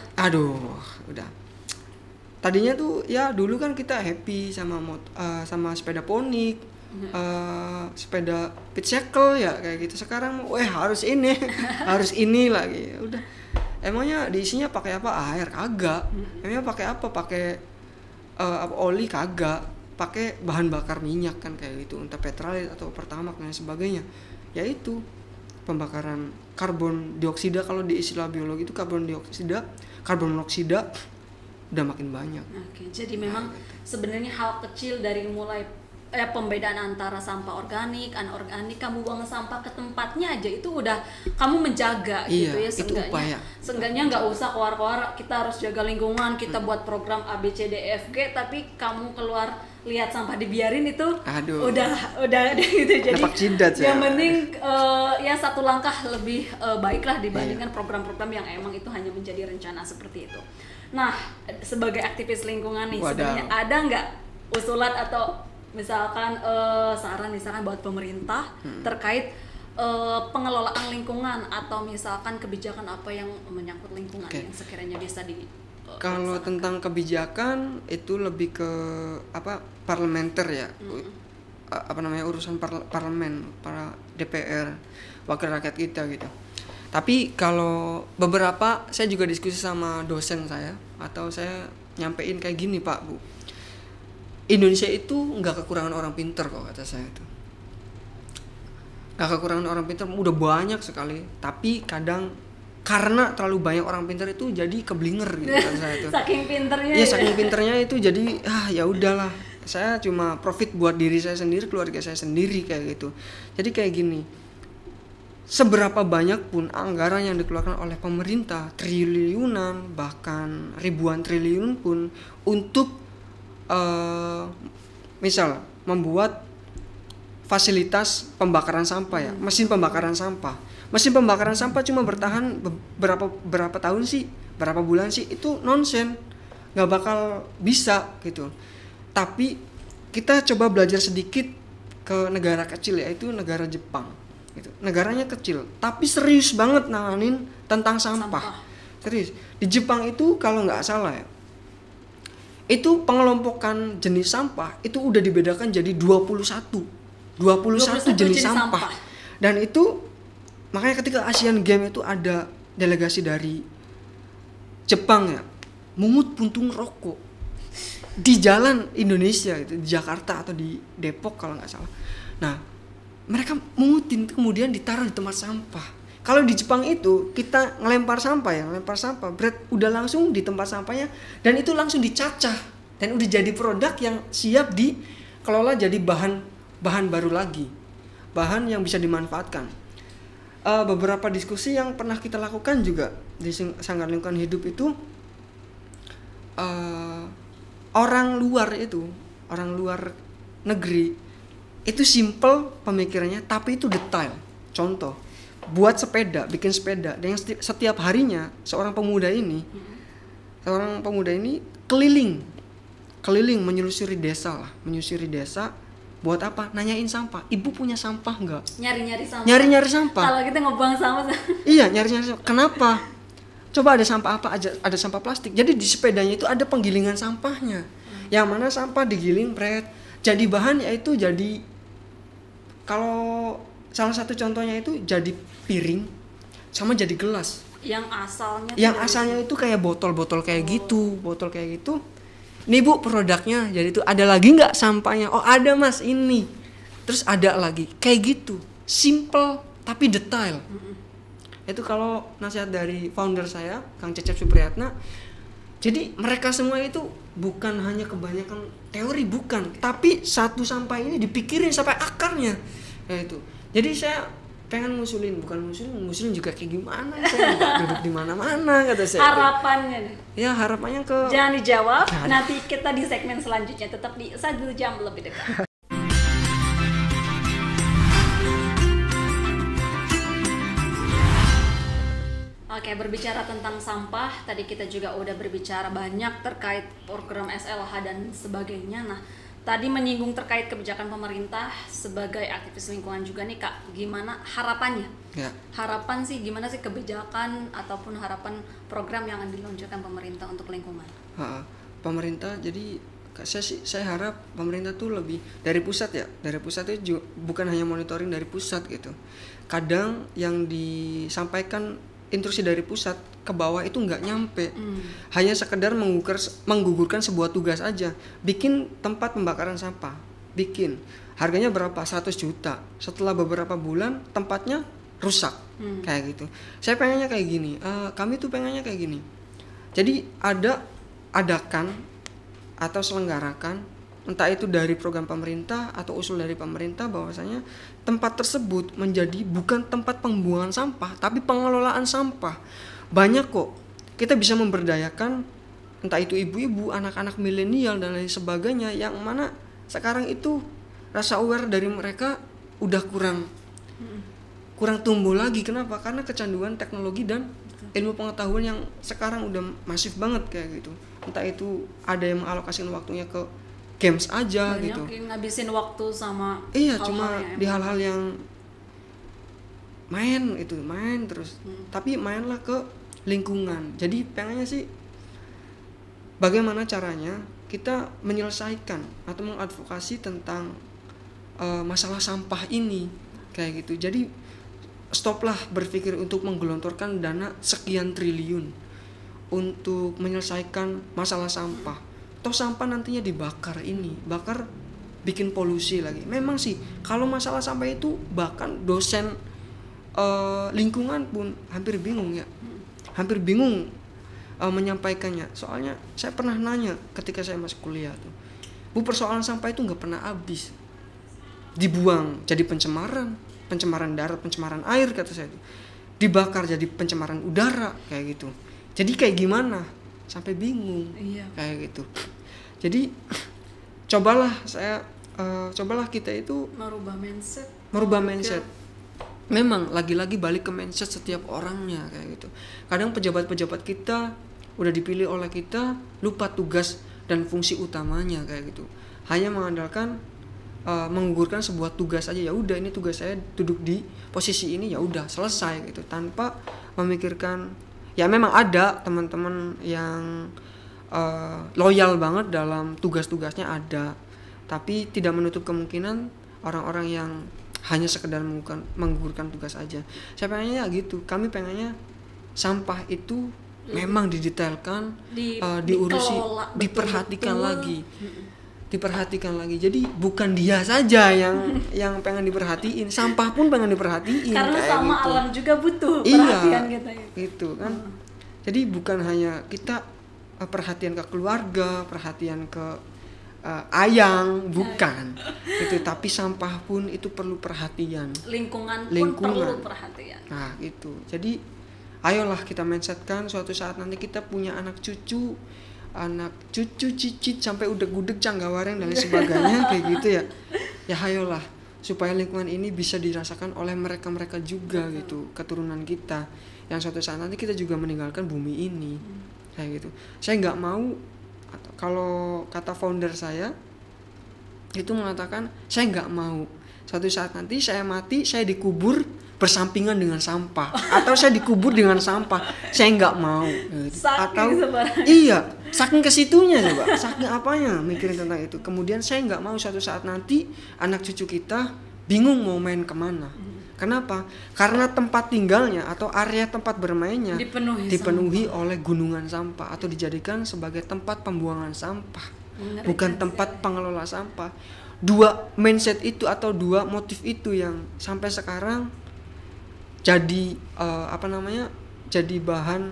tadinya tuh ya dulu kan kita happy sama sepeda ponik, sepeda pitcycle ya kayak gitu. Sekarang harus ini harus ini lagi. Udah, emangnya diisinya pakai apa? Air kagak. Emangnya pakai apa? Pakai oli kagak. Pakai bahan bakar minyak kan kayak gitu, entah petrolid atau pertamax dan sebagainya. Ya itu pembakaran karbon dioksida, kalau di istilah biologi itu karbon monoksida udah makin banyak. Oke, jadi memang sebenarnya hal kecil dari mulai pembedaan antara sampah organik, anorganik, kamu buang sampah ke tempatnya aja itu udah kamu menjaga gitu ya. Seenggaknya nggak usah keluar-keluar, kita harus jaga lingkungan, kita buat program ABCDEFG, tapi kamu keluar lihat sampah dibiarin itu udah gitu. Jadi yang penting ya satu langkah lebih baiklah dibandingkan program-program yang emang itu hanya menjadi rencana seperti itu. Nah, sebagai aktivis lingkungan nih, sebenarnya ada nggak usulan atau misalkan saran misalkan buat pemerintah terkait pengelolaan lingkungan atau misalkan kebijakan apa yang menyangkut lingkungan yang sekiranya bisa di kalau tentang kebijakan itu lebih ke parlementer ya, urusan parlemen, para DPR, wakil rakyat kita gitu. Tapi kalau beberapa saya juga diskusi sama dosen saya, atau saya nyampein kayak gini, Pak, Bu, Indonesia itu nggak kekurangan orang pintar kok, kata saya itu. Nggak kekurangan orang pintar, udah banyak sekali. Tapi kadang karena terlalu banyak orang pintar itu jadi keblinger gitu kan saya itu. Saking pinternya. Iya, saking pinternya itu jadi ya udahlah. Saya cuma profit buat diri saya sendiri, keluarga saya sendiri kayak gitu. Jadi kayak gini. seberapa banyak pun anggaran yang dikeluarkan oleh pemerintah, triliunan bahkan ribuan triliun pun untuk misal membuat fasilitas pembakaran sampah ya, mesin pembakaran sampah. Mesin pembakaran sampah cuma bertahan berapa tahun sih, berapa bulan sih, itu nonsen, nggak bakal bisa gitu. Tapi kita coba belajar sedikit ke negara kecil, yaitu negara Jepang gitu. Negaranya kecil tapi serius banget nanganin tentang sampah. Serius. Di Jepang itu kalau nggak salah ya, itu pengelompokan jenis sampah itu udah dibedakan jadi 21 jenis sampah. Dan itu makanya ketika Asian Games itu ada delegasi dari Jepang ya, mungut puntung rokok di jalan Indonesia itu, di Jakarta atau di Depok kalau nggak salah. Nah, mereka mungutin kemudian ditaruh di tempat sampah. Kalau di Jepang itu kita ngelempar sampah, berat udah langsung di tempat sampahnya dan itu langsung dicacah dan udah jadi produk yang siap dikelola jadi bahan baru lagi, bahan yang bisa dimanfaatkan. Beberapa diskusi yang pernah kita lakukan juga di Sanggar Lingkungan Hidup itu, orang luar negeri itu simple pemikirannya tapi itu detail. Contoh, buat sepeda, bikin sepeda, dan yang setiap harinya seorang pemuda ini keliling menyusuri desa. Buat apa? Nanyain sampah. Ibu punya sampah nggak? Nyari-nyari sampah. Kalau kita ngebuang sampah. Iya, nyari-nyari sampah. Kenapa? Coba ada sampah apa aja? Ada sampah plastik. Jadi di sepedanya itu ada penggilingan sampahnya. Yang mana sampah digiling, jadi bahan, yaitu jadi, kalau salah satu contohnya itu jadi piring sama jadi gelas. Yang asalnya itu kayak botol-botol kayak gitu. Nih Bu produknya, jadi itu ada lagi nggak sampahnya? Oh ada Mas ini. Terus ada lagi, kayak gitu, simple tapi detail. Itu kalau nasihat dari founder saya, Kang Cecep Supriyatna. Jadi mereka semua itu bukan hanya kebanyakan teori, bukan, tapi satu sampah ini dipikirin sampai akarnya, kayak itu. Jadi saya pengen ngusulin juga kayak gimana, saya duduk di mana-mana kata saya. Harapannya deh. Ya harapannya ke. Jangan dijawab, nanti kita di segmen selanjutnya, tetap di 1 jam lebih dekat. Oke, berbicara tentang sampah, tadi kita juga udah berbicara banyak terkait program SLH dan sebagainya. Nah, tadi menyinggung terkait kebijakan pemerintah sebagai aktivis lingkungan juga nih Kak, gimana harapannya? Ya. Harapan sih gimana sih kebijakan ataupun harapan program yang akan diluncurkan pemerintah untuk lingkungan? Pemerintah, jadi saya harap pemerintah tuh lebih dari pusat ya. Dari pusat itu bukan hanya monitoring dari pusat gitu. Kadang yang disampaikan instruksi dari pusat ke bawah itu nggak nyampe. Hanya sekedar menggugurkan sebuah tugas aja, bikin tempat pembakaran sampah, bikin harganya berapa, 100 juta, setelah beberapa bulan tempatnya rusak. Kayak gitu. Saya pengennya kayak gini, kami tuh pengennya kayak gini. Jadi adakan atau selenggarakan, entah itu dari program pemerintah atau usul dari pemerintah, bahwasanya tempat tersebut menjadi bukan tempat pembuangan sampah tapi pengelolaan sampah. Banyak kok kita bisa memberdayakan, entah itu ibu-ibu, anak-anak milenial dan lain sebagainya, yang mana sekarang itu rasa aware dari mereka udah kurang tumbuh lagi. Kenapa? Karena kecanduan teknologi dan ilmu pengetahuan yang sekarang udah masif banget kayak gitu. Entah itu ada yang mengalokasikan waktunya ke games aja. Banyak gitu. Ngabisin waktu sama cuma di hal-hal yang main terus. Tapi mainlah ke lingkungan. Jadi pengennya sih bagaimana caranya kita menyelesaikan atau mengadvokasi tentang masalah sampah ini kayak gitu. Jadi stoplah berpikir untuk menggelontorkan dana sekian triliun untuk menyelesaikan masalah sampah. Toh sampah nantinya dibakar, bakar bikin polusi lagi. Memang sih kalau masalah sampah itu bahkan dosen lingkungan pun hampir bingung menyampaikannya. Soalnya saya pernah nanya ketika saya masih kuliah tuh, Bu, persoalan sampah itu nggak pernah habis, dibuang jadi pencemaran, pencemaran darat, pencemaran air kata saya itu. Dibakar jadi pencemaran udara kayak gitu. Jadi kayak gimana? Sampai bingung. Iya. Kayak gitu. Jadi cobalah kita itu merubah mindset. Memang lagi-lagi balik ke mindset setiap orangnya kayak gitu. Kadang pejabat-pejabat kita udah dipilih oleh kita lupa tugas dan fungsi utamanya kayak gitu. Hanya mengandalkan menggugurkan sebuah tugas aja, ya udah ini tugas saya duduk di posisi ini, ya udah selesai gitu, tanpa memikirkan. Ya memang ada teman-teman yang loyal banget dalam tugas-tugasnya ada, tapi tidak menutup kemungkinan orang-orang yang hanya sekedar menggugurkan tugas aja. Saya pengennya gitu, kami pengennya sampah itu memang didetailkan, diurusi, diperhatikan lagi. Diperhatikan lagi. Jadi bukan dia saja yang pengen diperhatiin, sampah pun pengen diperhatiin. Karena kayak sama gitu. alam juga butuh perhatian kita. Gitu kan. Jadi bukan hanya kita perhatian ke keluarga, perhatian ke ayang, bukan. Itu tapi sampah pun itu perlu perhatian. Lingkungan pun perlu perhatian. Nah, gitu. Jadi ayolah kita mindsetkan suatu saat nanti kita punya anak cucu cicit sampai udah gudeg canggawareng dan lain sebagainya kayak gitu ya. Ya ayolah supaya lingkungan ini bisa dirasakan oleh mereka juga gitu, keturunan kita yang suatu saat nanti kita juga meninggalkan bumi ini kayak gitu. Saya nggak mau, kalau kata founder saya itu mengatakan saya nggak mau suatu saat nanti saya mati saya dikubur bersampingan dengan sampah atau saya dikubur dengan sampah, saya nggak mau gitu. Atau iya saking kesitunya coba, saking apanya mikirin tentang itu. Kemudian saya nggak mau suatu saat nanti anak cucu kita bingung mau main kemana. Kenapa? Karena tempat tinggalnya atau area tempat bermainnya dipenuhi oleh gunungan sampah atau dijadikan sebagai tempat pembuangan sampah, bukan tempat pengelola sampah. Dua mindset itu atau dua motif itu yang sampai sekarang jadi jadi bahan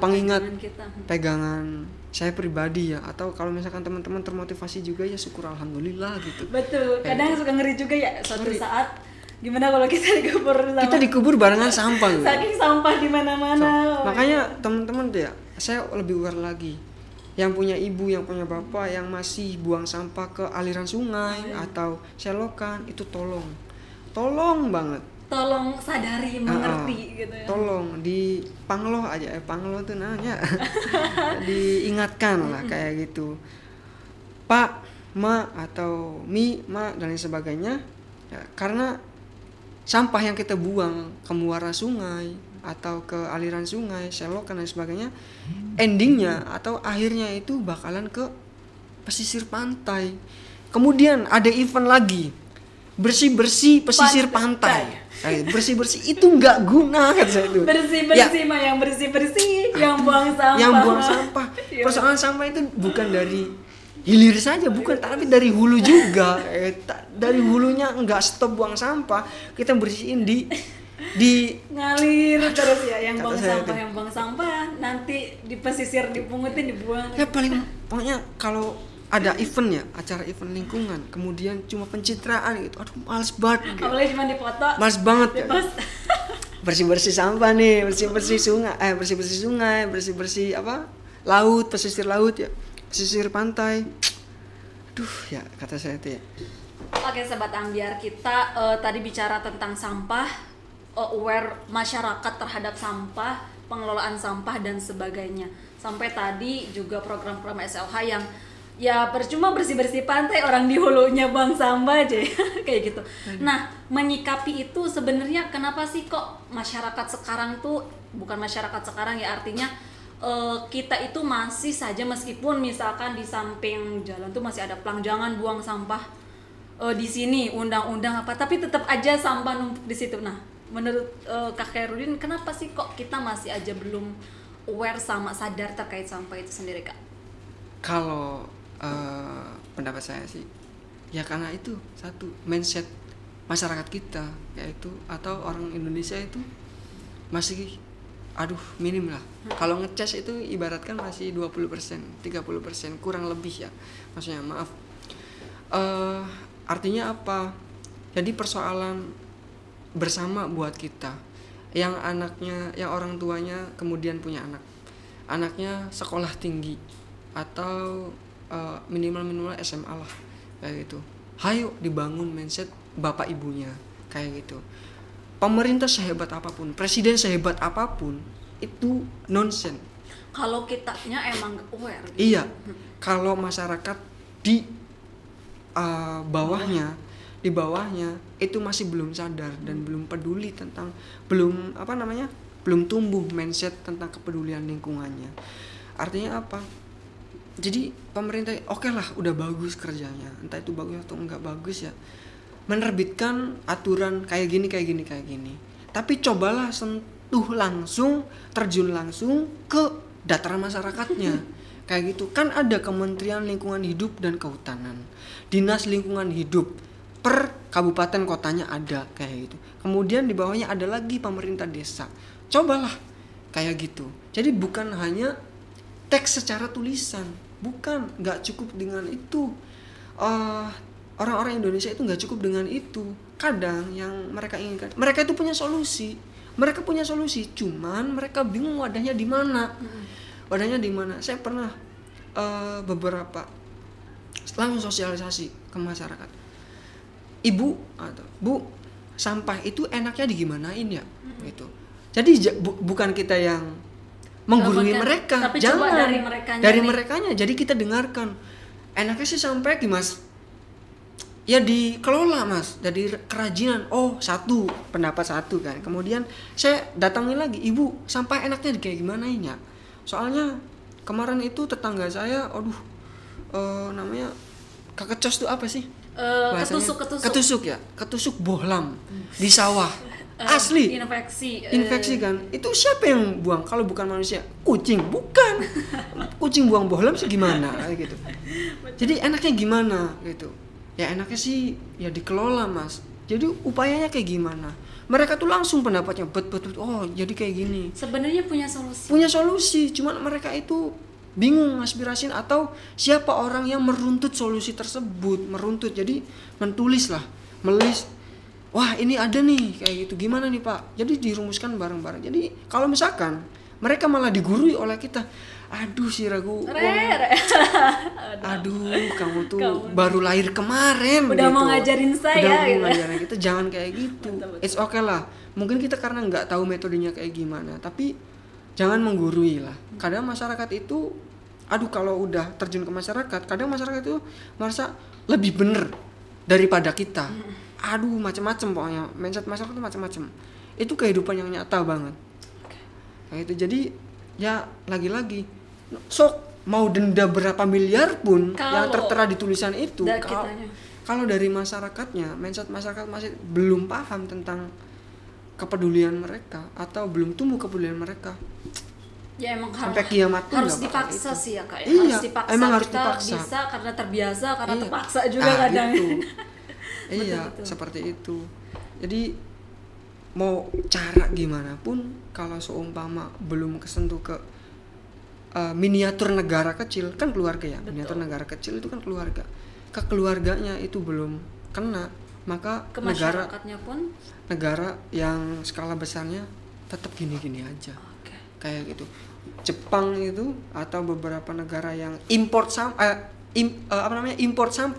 pengingat kita. Pegangan saya pribadi ya, atau kalau misalkan teman-teman termotivasi juga ya syukur alhamdulillah gitu. Betul. Kadang suka ngeri juga ya suatu saat gimana kalau kita dikubur barengan sampah gitu. Saking sampah di mana-mana. Makanya teman-teman tuh ya, saya lebih aware lagi. Yang punya ibu, yang punya bapak yang masih buang sampah ke aliran sungai atau selokan, itu tolong banget, tolong sadari, mengerti gitu ya. Tolong di Pangloh aja, Pangloh tuh namanya diingatkan lah kayak gitu, Pak, Ma atau Mi, Ma dan lain sebagainya ya, karena sampah yang kita buang ke muara sungai atau ke aliran sungai, selokan dan sebagainya, endingnya atau akhirnya itu bakalan ke pesisir pantai. Kemudian ada event lagi, bersih pesisir pantai. Bersih itu nggak guna kan saya itu. Bersih mah yang bersih yang buang sampah. Persoalan sampah itu bukan dari hilir saja, bukan, tapi dari hulu juga. Dari hulunya nggak stop buang sampah, kita bersihin di ngalir terus ya, yang buang sampah nanti di pesisir dipungutin, dibuang. Ya pokoknya kalau ada event ya, acara event lingkungan, kemudian cuma pencitraan gitu, aduh males banget gitu. Apalagi cuma dipoto, males banget ya. bersih sampah nih, bersih sungai, bersih laut, pesisir laut ya, pesisir pantai. Aduh ya, kata saya itu ya. Oke Sobat Ambiar, kita tadi bicara tentang sampah, aware masyarakat terhadap sampah, pengelolaan sampah dan sebagainya. Sampai tadi juga program-program SLH yang ya percuma bersih pantai, orang di hulunya buang sampah aja kayak gitu. Nah, menyikapi itu sebenarnya kenapa sih kok masyarakat sekarang tuh, bukan masyarakat sekarang ya, artinya kita itu masih saja, meskipun misalkan di samping jalan tuh masih ada pelang jangan buang sampah di sini, undang-undang apa, tapi tetap aja sampah numpuk di situ. Nah, menurut Kak Khairudin, kenapa sih kok kita masih aja belum aware sama sadar terkait sampah itu sendiri, Kak? Kalau pendapat saya sih ya karena itu satu, mindset masyarakat kita yaitu atau orang Indonesia itu masih minim lah. Kalau ngecas itu ibaratkan masih 20%, 30%, kurang lebih ya, maksudnya maaf. Artinya apa? Jadi persoalan bersama buat kita. Yang anaknya, yang orang tuanya kemudian punya anak. Anaknya sekolah tinggi atau minimal SMA lah kayak gitu. Hayo dibangun mindset bapak ibunya kayak gitu. Pemerintah sehebat apapun, presiden sehebat apapun, itu nonsense. Kalau kitanya emang aware gitu. Iya. Kalau masyarakat di bawahnya, di bawahnya itu masih belum sadar dan belum peduli tentang belum tumbuh mindset tentang kepedulian lingkungannya. Artinya apa? Jadi pemerintah oke lah udah bagus kerjanya, entah itu bagus atau enggak bagus ya, menerbitkan aturan kayak gini. Tapi cobalah sentuh langsung, terjun langsung ke dataran masyarakatnya. Kayak gitu. Kan ada Kementerian Lingkungan Hidup dan Kehutanan, Dinas Lingkungan Hidup per kabupaten kotanya ada kayak gitu. Kemudian di bawahnya ada lagi pemerintah desa. Cobalah kayak gitu. Jadi bukan hanya teks secara tulisan, bukan, nggak cukup dengan itu. Orang-orang Indonesia itu nggak cukup dengan itu. Kadang yang mereka inginkan, mereka itu punya solusi, cuman mereka bingung wadahnya di mana. Saya pernah beberapa langsung sosialisasi ke masyarakat. Ibu atau Bu, sampah itu enaknya digimanain ya? Gitu. Jadi bukan kita yang menggurui mereka, tapi jangan coba dari merekanya. Jadi kita dengarkan, enaknya sih sampai mas, ya dikelola mas, dari kerajinan. Oh, pendapat satu kan. Kemudian saya datangin lagi, Ibu, sampah enaknya kayak gimana ini ya? Soalnya kemarin itu tetangga saya, namanya kekecos tuh apa sih? Ketusuk ya, ketusuk bohlam di sawah. Asli infeksi kan. Itu siapa yang buang kalau bukan manusia? Kucing, bukan. Kucing buang bohlam sih gimana kayak gitu. Jadi enaknya gimana gitu. Ya enaknya sih ya dikelola mas. Jadi upayanya kayak gimana? Mereka tuh langsung pendapatnya betul. Oh jadi kayak gini. Sebenarnya punya solusi. Cuman mereka itu bingung aspirasin atau siapa orang yang meruntut solusi tersebut. Jadi menulis. Wah ini ada nih kayak gitu, gimana nih Pak? Jadi dirumuskan bareng-bareng. Jadi kalau misalkan mereka malah digurui oleh kita, aduh si Ragu, aduh kamu tuh baru lahir kemarin, udah gitu. mau ngajarin saya, ngajarin kita jangan kayak gitu. Betul. It's okay lah. Mungkin kita karena nggak tahu metodenya kayak gimana, tapi jangan menggurui lah. Kadang masyarakat itu, kalau udah terjun ke masyarakat, kadang masyarakat itu merasa lebih bener daripada kita. Macam-macam pokoknya, mindset masyarakat itu macam-macam. Itu kehidupan yang nyata banget. Kayak itu. Jadi ya lagi-lagi sok mau denda berapa miliar pun yang tertera di tulisan itu, kalau dari masyarakatnya, mindset masyarakat masih belum paham tentang kepedulian mereka atau belum tumbuh kepedulian mereka. Ya emang sampai kiamat harus dipaksa sih ya Kak. Iya, harus dipaksa. Bisa karena terbiasa, karena terpaksa juga kadang. Gitu. Iya, betul. Seperti itu. Jadi mau cara gimana pun kalau seumpama belum kesentuh ke miniatur negara kecil, kan keluarga ya. Betul. Miniatur negara kecil itu kan keluarga. Kekeluarganya itu belum kena, maka negara yang skala besarnya tetap gini-gini aja. Okay. Kayak gitu. Jepang itu atau beberapa negara yang import sampah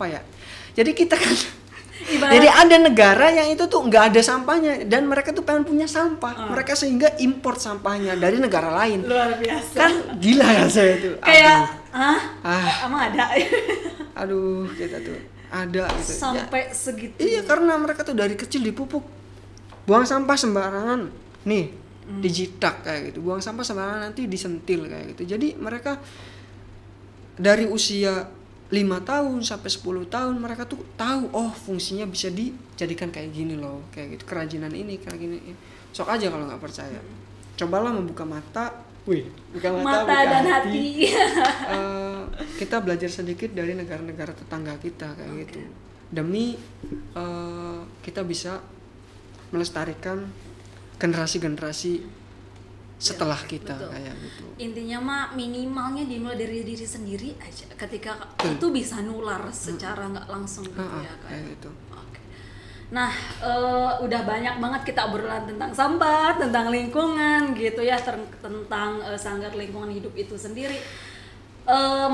ya. Jadi kita kan jadi ada negara yang itu tuh nggak ada sampahnya dan mereka tuh pengen punya sampah. Mereka sehingga import sampahnya dari negara lain. Luar biasa. Kan gila ya saya itu. Kayak emang ada. Kita tuh ada gitu. Sampai segitu. Iya, karena mereka tuh dari kecil dipupuk. Buang sampah sembarangan. Nih, dijitak kayak gitu. Buang sampah sembarangan nanti disentil kayak gitu. Jadi mereka dari usia 5 tahun sampai 10 tahun mereka tuh tahu fungsinya bisa dijadikan kayak gini loh, kayak gitu, kerajinan ini kayak gini. Sok aja kalau nggak percaya, cobalah membuka mata, buka dan hati. Kita belajar sedikit dari negara-negara tetangga kita kayak gitu, demi kita bisa melestarikan generasi-generasi setelah kita. Betul. Kayak gitu. Intinya mah minimalnya dimulai dari diri sendiri aja. Ketika itu bisa nular secara nggak langsung gitu ya kayak gitu. Oke. Nah, udah banyak banget kita obrolan tentang sampah, tentang lingkungan gitu ya, tentang sanggar lingkungan hidup itu sendiri.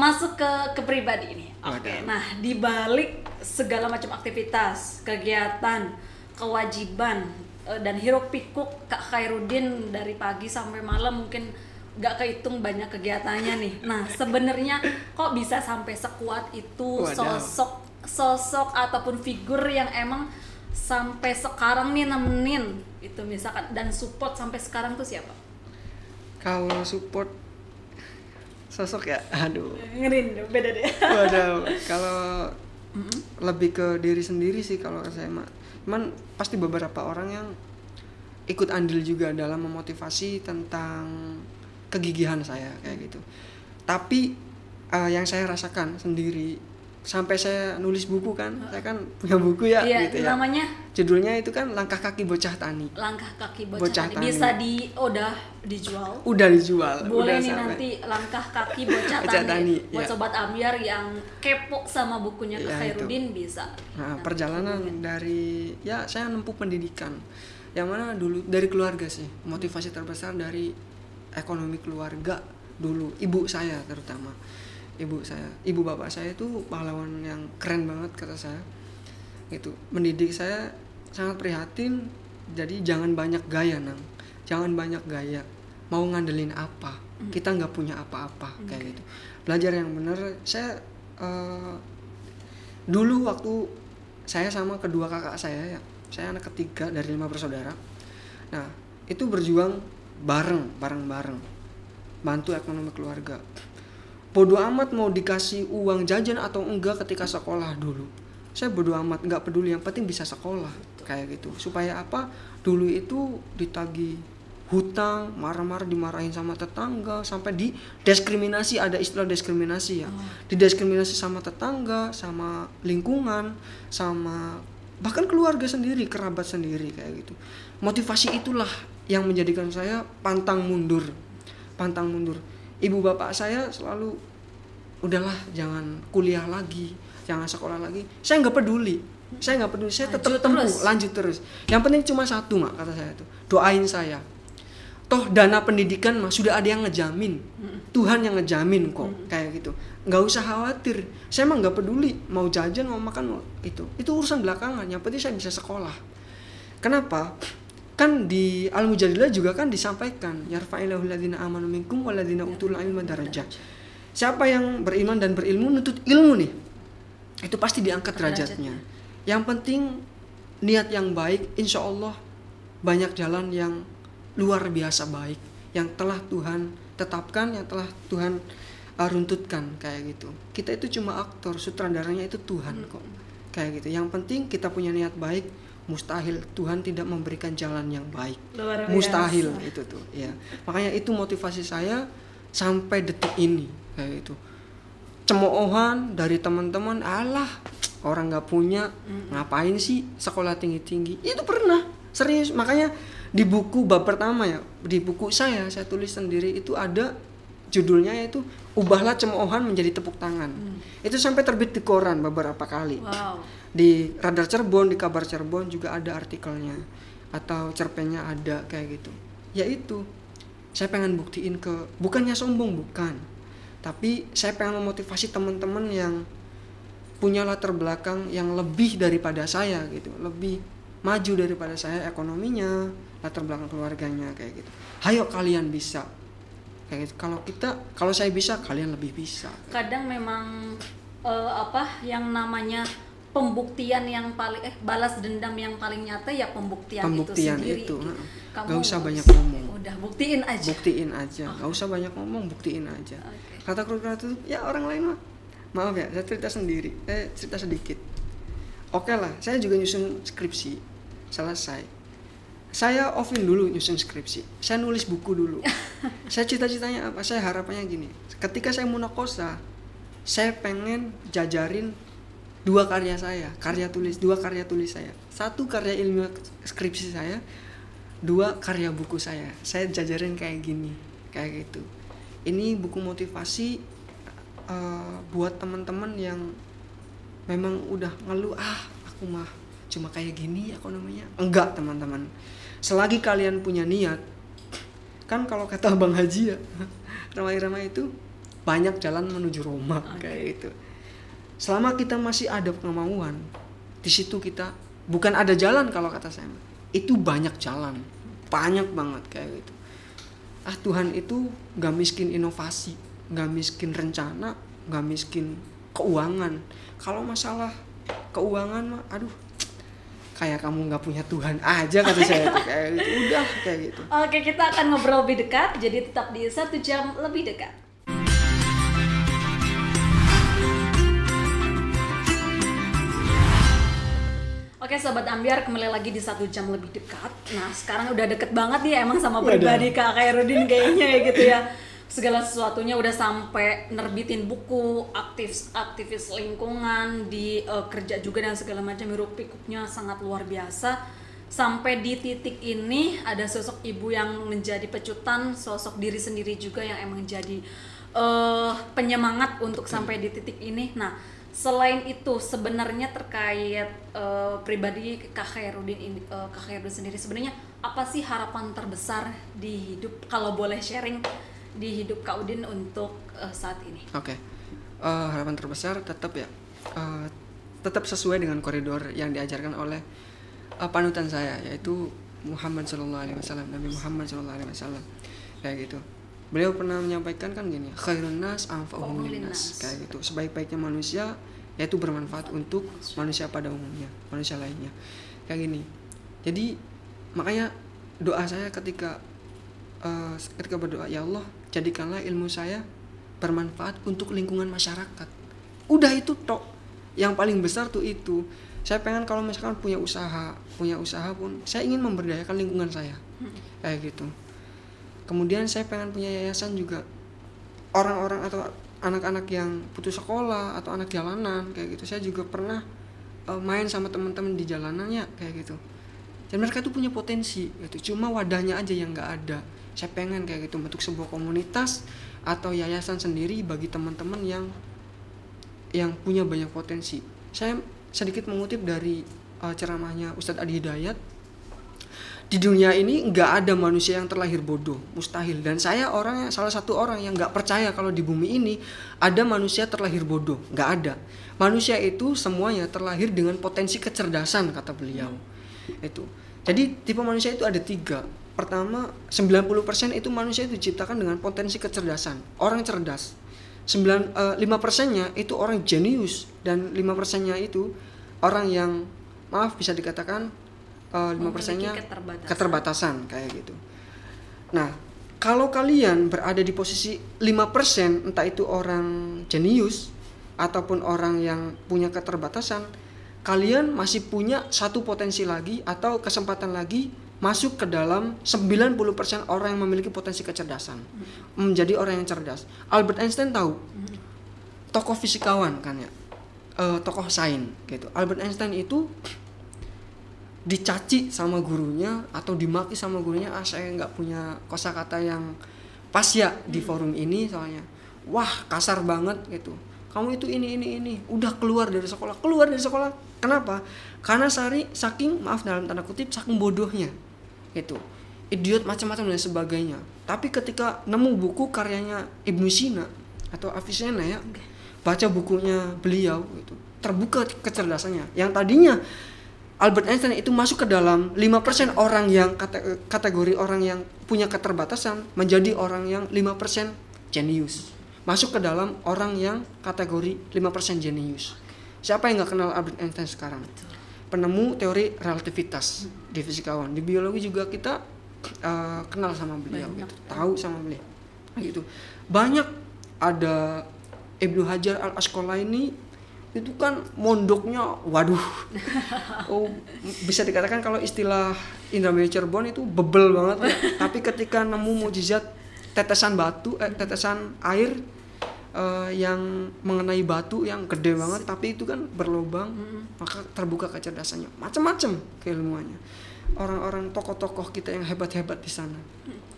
Masuk ke pribadi ini. Oke. Nah, di balik segala macam aktivitas, kegiatan, kewajiban dan hiruk pikuk Kak Khairuddin dari pagi sampai malam, mungkin gak kehitung banyak kegiatannya nih. Nah, sebenarnya kok bisa sampai sekuat itu sosok ataupun figur yang emang sampai sekarang nih nemenin itu misalkan dan support sampai sekarang tuh siapa? Kalau support sosok ya, aduh. Ngerin, beda deh. Waduh, kalau lebih ke diri sendiri sih kalau saya mah. Cuman pasti beberapa orang yang ikut andil juga dalam memotivasi tentang kegigihan saya kayak gitu. Tapi yang saya rasakan sendiri sampai saya nulis buku kan, saya kan punya buku ya, iya, gitu ya. Namanya? Judulnya itu kan Langkah Kaki Bocah Tani. Langkah Kaki Bocah Tani. Bisa udah dijual? Udah dijual. Boleh udah nih sampai. Nanti Langkah Kaki Bocah Tani. Buat Sobat Ambyar yang kepo sama bukunya Kak Khairuddin bisa. Nah, perjalanan dari ya saya nempuh pendidikan. Yang mana dulu dari keluarga sih. Motivasi terbesar dari ekonomi keluarga dulu, ibu saya terutama. Ibu bapak saya itu pahlawan yang keren banget kata saya. Gitu. Mendidik saya sangat prihatin. Jadi jangan banyak gaya, Nang. Jangan banyak gaya. Mau ngandelin apa? Kita nggak punya apa-apa kayak gitu. Belajar yang benar. Saya dulu waktu saya sama kedua kakak saya ya. Saya anak ketiga dari 5 bersaudara. Nah, itu berjuang bareng-bareng. Bantu ekonomi keluarga. Bodoh amat mau dikasih uang jajan atau enggak ketika sekolah dulu. Saya bodoh amat, enggak peduli, yang penting bisa sekolah kayak gitu. Supaya apa? Dulu itu ditagih hutang, marah-marah dimarahin sama tetangga, sampai didiskriminasi, ada istilah diskriminasi ya. Didiskriminasi sama tetangga, sama lingkungan, sama bahkan keluarga sendiri, kerabat sendiri kayak gitu. Motivasi itulah yang menjadikan saya pantang mundur. Ibu bapak saya selalu udahlah jangan kuliah lagi, jangan sekolah lagi. Saya nggak peduli, saya tetap lanjut terus. Yang penting cuma satu mak kata saya tuh, doain saya. Toh dana pendidikan mah sudah ada yang ngejamin, Tuhan yang ngejamin kok kayak gitu. Nggak usah khawatir, saya mah nggak peduli mau jajan mau makan itu urusan belakangan. Yang penting saya bisa sekolah. Kenapa? Kan di Al-Mujadilah juga kan disampaikan yarfa'illahu alladziina aamanu minkum walladziina utul ilma darajat. Siapa yang beriman dan berilmu nutut ilmu nih, itu pasti diangkat derajatnya. Yang penting niat yang baik, insya Allah banyak jalan yang luar biasa baik yang telah Tuhan tetapkan, yang telah Tuhan runtutkan kayak gitu. Kita itu cuma aktor, sutradaranya itu Tuhan kok kayak gitu. Yang penting kita punya niat baik. Mustahil Tuhan tidak memberikan jalan yang baik. Mustahil itu tuh ya. Makanya itu motivasi saya sampai detik ini kayak gitu. Cemoohan dari teman-teman, alah orang nggak punya ngapain sih sekolah tinggi-tinggi, itu pernah serius. Makanya di buku bab pertama ya, di buku saya tulis sendiri itu ada judulnya yaitu ubahlah cemoohan menjadi tepuk tangan. Itu sampai terbit di koran beberapa kali. Di Radar Cirebon, di Kabar Cirebon juga ada artikelnya atau cerpennya ada kayak gitu. Yaitu saya pengen buktiin bukannya sombong, bukan, tapi saya pengen memotivasi teman-teman yang punya latar belakang yang lebih daripada saya gitu, lebih maju daripada saya ekonominya, latar belakang keluarganya kayak gitu. Hayo kalian bisa kayak gitu. Kalau saya bisa, kalian lebih bisa. Kadang memang yang namanya pembuktian yang paling balas dendam yang paling nyata ya pembuktian itu sendiri. Kamu gak usah banyak ngomong. Udah buktiin aja. Gak usah banyak ngomong, buktiin aja. Kata itu ya orang lain mah. Maaf ya, saya cerita sedikit. Oke lah, saya juga nyusun skripsi. Selesai. Saya offin dulu nyusun skripsi. Saya nulis buku dulu. Saya cita-citanya apa? Saya harapannya gini. Ketika saya munakosa, saya pengen jajarin 2 karya tulis saya. 1 karya ilmiah skripsi saya, 2 karya buku saya. Saya jajarin kayak gini, kayak gitu. Ini buku motivasi buat teman-teman yang memang udah ngeluh, aku mah cuma kayak gini ekonominya. Enggak teman-teman, selagi kalian punya niat, kan kalau kata Bang Haji ya, ramai-ramai itu banyak jalan menuju Roma, kayak gitu. Selama kita masih ada kemauan, di situ kita bukan ada jalan, kalau kata saya itu banyak jalan, banyak banget kayak gitu. Tuhan itu gak miskin inovasi, gak miskin rencana, gak miskin keuangan. Kalau masalah keuangan mah aduh, kayak kamu nggak punya Tuhan aja, kata saya tuh, kayak gitu. Udah kayak gitu. Oke, kita akan ngobrol lebih dekat, jadi tetap di 1 jam lebih dekat. Oke Sobat Ambiar, kembali lagi di 1 jam lebih dekat. Nah sekarang udah deket banget nih emang sama pribadi Kak Khairuddin kayaknya gitu ya. Segala sesuatunya udah sampai nerbitin buku, aktivis lingkungan, di kerja juga dan segala macam, hiruk pikuknya sangat luar biasa. Sampai di titik ini ada sosok ibu yang menjadi pecutan, sosok diri sendiri juga yang emang jadi penyemangat untuk sampai di titik ini. Nah selain itu sebenarnya terkait pribadi Kak Khairuddin ini, Kak Khairuddin sendiri sebenarnya apa sih harapan terbesar di hidup, kalau boleh sharing di hidup Kak Udin untuk saat ini? Oke. Harapan terbesar tetap ya, tetap sesuai dengan koridor yang diajarkan oleh panutan saya, yaitu Muhammad SAW, Nabi Muhammad SAW, kayak gitu. Beliau pernah menyampaikan kan gini, khairun nas anfa'uhum linnas, kayak gitu. Sebaik-baiknya manusia yaitu bermanfaat untuk manusia pada umumnya, manusia lainnya, kayak gini. Jadi makanya doa saya ketika berdoa, ya Allah jadikanlah ilmu saya bermanfaat untuk lingkungan masyarakat. Udah itu tok, yang paling besar tuh itu. Saya pengen kalau misalkan punya usaha pun saya ingin memberdayakan lingkungan saya, kayak gitu. Kemudian saya pengen punya yayasan juga, orang-orang atau anak-anak yang putus sekolah atau anak jalanan kayak gitu. Saya juga pernah main sama teman-teman di jalanannya kayak gitu. Dan mereka tuh punya potensi gitu, cuma wadahnya aja yang nggak ada. Saya pengen kayak gitu bentuk sebuah komunitas atau yayasan sendiri bagi teman-teman yang punya banyak potensi. Saya sedikit mengutip dari ceramahnya Ustadz Adi Hidayat. Di dunia ini nggak ada manusia yang terlahir bodoh, mustahil. Dan saya salah satu orang yang nggak percaya kalau di bumi ini ada manusia terlahir bodoh, nggak ada. Manusia itu semuanya terlahir dengan potensi kecerdasan, kata beliau. Itu. Jadi tipe manusia itu ada 3. Pertama, 90% itu manusia itu diciptakan dengan potensi kecerdasan, orang cerdas. 5%-nya itu orang jenius, dan 5%-nya itu orang yang bisa dikatakan 5%-nya keterbatasan kayak gitu. Nah, kalau kalian berada di posisi 5%, entah itu orang jenius ataupun orang yang punya keterbatasan, kalian masih punya satu potensi lagi atau kesempatan lagi masuk ke dalam 90% orang yang memiliki potensi kecerdasan, menjadi orang yang cerdas. Albert Einstein tahu, tokoh fisikawan kan ya, tokoh sains gitu. Albert Einstein itu dicaci sama gurunya atau dimaki sama gurunya. Saya nggak punya kosakata yang pas ya di forum ini soalnya. Wah, kasar banget gitu. Kamu itu ini. Udah keluar dari sekolah. Kenapa? Karena saking, maaf dalam tanda kutip, saking bodohnya. Gitu. Idiot macam-macam dan sebagainya. Tapi ketika nemu buku karyanya Ibnu Sina atau Avicenna ya, baca bukunya beliau gitu, terbuka kecerdasannya. Yang tadinya Albert Einstein itu masuk ke dalam 5% orang yang kategori orang yang punya keterbatasan, menjadi orang yang 5% jenius. Masuk ke dalam orang yang kategori 5% jenius. Siapa yang gak kenal Albert Einstein sekarang? Penemu teori relativitas di fisikawan. Di biologi juga kita kenal sama beliau gitu. Tahu sama beliau gitu. Banyak, ada Ibnu Hajar al-Asqalani itu kan mondoknya, waduh. Bisa dikatakan kalau istilah Indramayu Cirebon itu bebel banget ya. Tapi ketika nemu mukjizat tetesan air yang mengenai batu yang gede banget, tapi itu kan berlubang, maka terbuka kecerdasannya, macam-macam keilmuannya. Orang-orang tokoh-tokoh kita yang hebat-hebat di sana.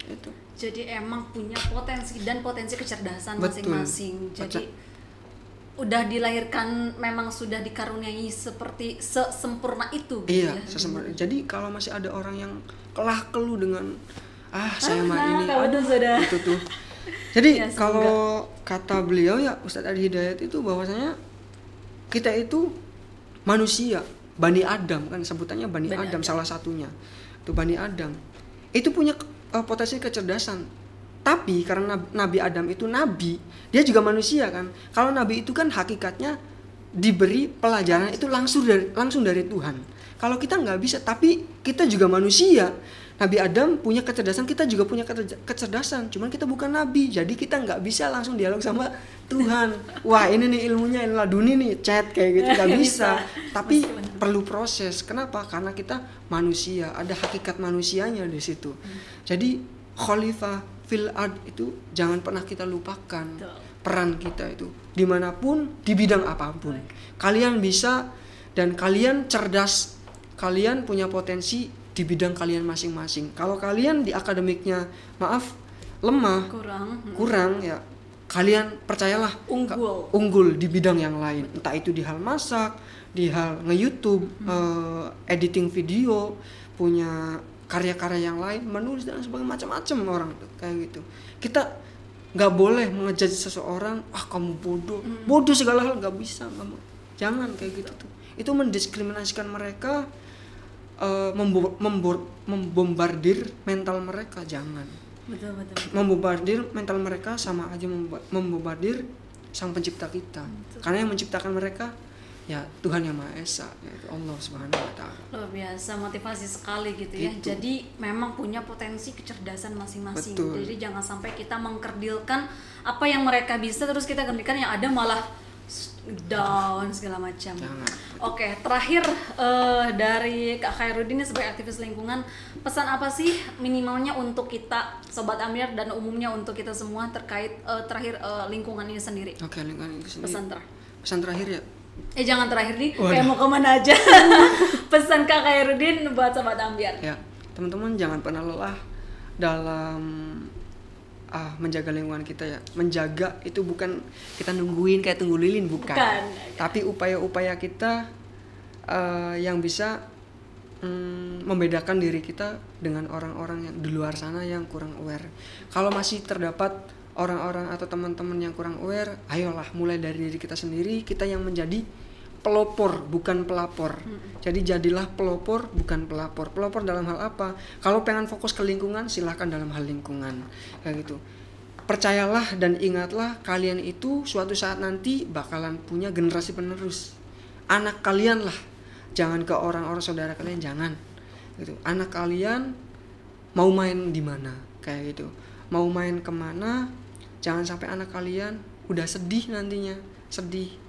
Itu. Jadi emang punya potensi dan potensi kecerdasan masing-masing. Jadi udah dilahirkan memang sudah dikaruniai seperti sesempurna itu gitu Iya, ya. sesempurna. Jadi kalau masih ada orang yang keluh dengan saya mah ini, kamu tuh sudah. itu tuh. Jadi Ya, semoga. kalau kata beliau ya Ustadz Adi Hidayat itu bahwasanya kita itu manusia, Bani Adam kan sebutannya Bani Adam salah satunya. Itu Bani Adam. Itu punya potensi kecerdasan. Tapi karena Nabi Adam itu nabi, dia juga manusia kan. Kalau nabi itu kan hakikatnya diberi pelajaran itu langsung dari Tuhan. Kalau kita nggak bisa, tapi kita juga manusia. Nabi Adam punya kecerdasan, kita juga punya kecerdasan. Cuman kita bukan nabi, jadi kita nggak bisa langsung dialog sama Tuhan. Wah ini nih ilmunya, ini laduni nih, chat kayak gitu nggak bisa. Tapi perlu proses. Kenapa? Karena kita manusia, ada hakikat manusianya di situ. Jadi khalifah fil ard itu jangan pernah kita lupakan. Peran kita itu dimanapun, di bidang apapun. Kalian bisa dan kalian cerdas, kalian punya potensi di bidang kalian masing-masing. Kalau kalian di akademiknya lemah, kurang ya, kalian percayalah unggul di bidang yang lain. Entah itu di hal masak, di hal nge-YouTube, editing video, punya karya-karya yang lain, menulis dan sebagainya, macam-macam orang tuh kayak gitu. Kita nggak boleh mengejudge seseorang, kamu bodoh segala hal, nggak bisa, jangan kayak gitu tuh. Itu mendiskriminasikan mereka, membombardir mental mereka, jangan. Betul. Membombardir mental mereka sama aja membombardir sang pencipta kita. Karena yang menciptakan mereka ya Tuhan Yang Maha Esa, yaitu Allah Subhanahu wa taala. Luar biasa, motivasi sekali gitu ya. Jadi memang punya potensi kecerdasan masing-masing. Betul. Jadi jangan sampai kita mengkerdilkan apa yang mereka bisa terus kita gantikan yang ada malah down segala macam. Oke, terakhir dari Kak Khairuddin sebagai aktivis lingkungan, pesan apa sih minimalnya untuk kita Sobat Ambyar dan umumnya untuk kita semua terkait terakhir lingkungan ini sendiri? Oke, lingkungan ini sendiri. Pesan terakhir ya. Jangan terakhir nih, kayak mau kemana aja. Pesan Kak Khairuddin buat Sobat Ambyar. Ya, teman-teman jangan pernah lelah dalam menjaga lingkungan kita ya. Menjaga itu bukan kita nungguin kayak tunggu lilin, bukan. Tapi upaya-upaya kita yang bisa membedakan diri kita dengan orang-orang yang di luar sana yang kurang aware. Kalau masih terdapat orang-orang atau teman-teman yang kurang aware, ayolah mulai dari diri kita sendiri, kita yang menjadi pelopor bukan pelapor. Jadi jadilah pelopor bukan pelapor. Pelopor dalam hal apa? Kalau pengen fokus ke lingkungan, silahkan dalam hal lingkungan kayak gitu. Percayalah dan ingatlah, kalian itu suatu saat nanti bakalan punya generasi penerus. Anak kalian lah, jangan ke orang-orang saudara kalian, jangan gitu. Anak kalian mau main di mana kayak gitu, mau main kemana. Jangan sampai anak kalian udah sedih nantinya, sedih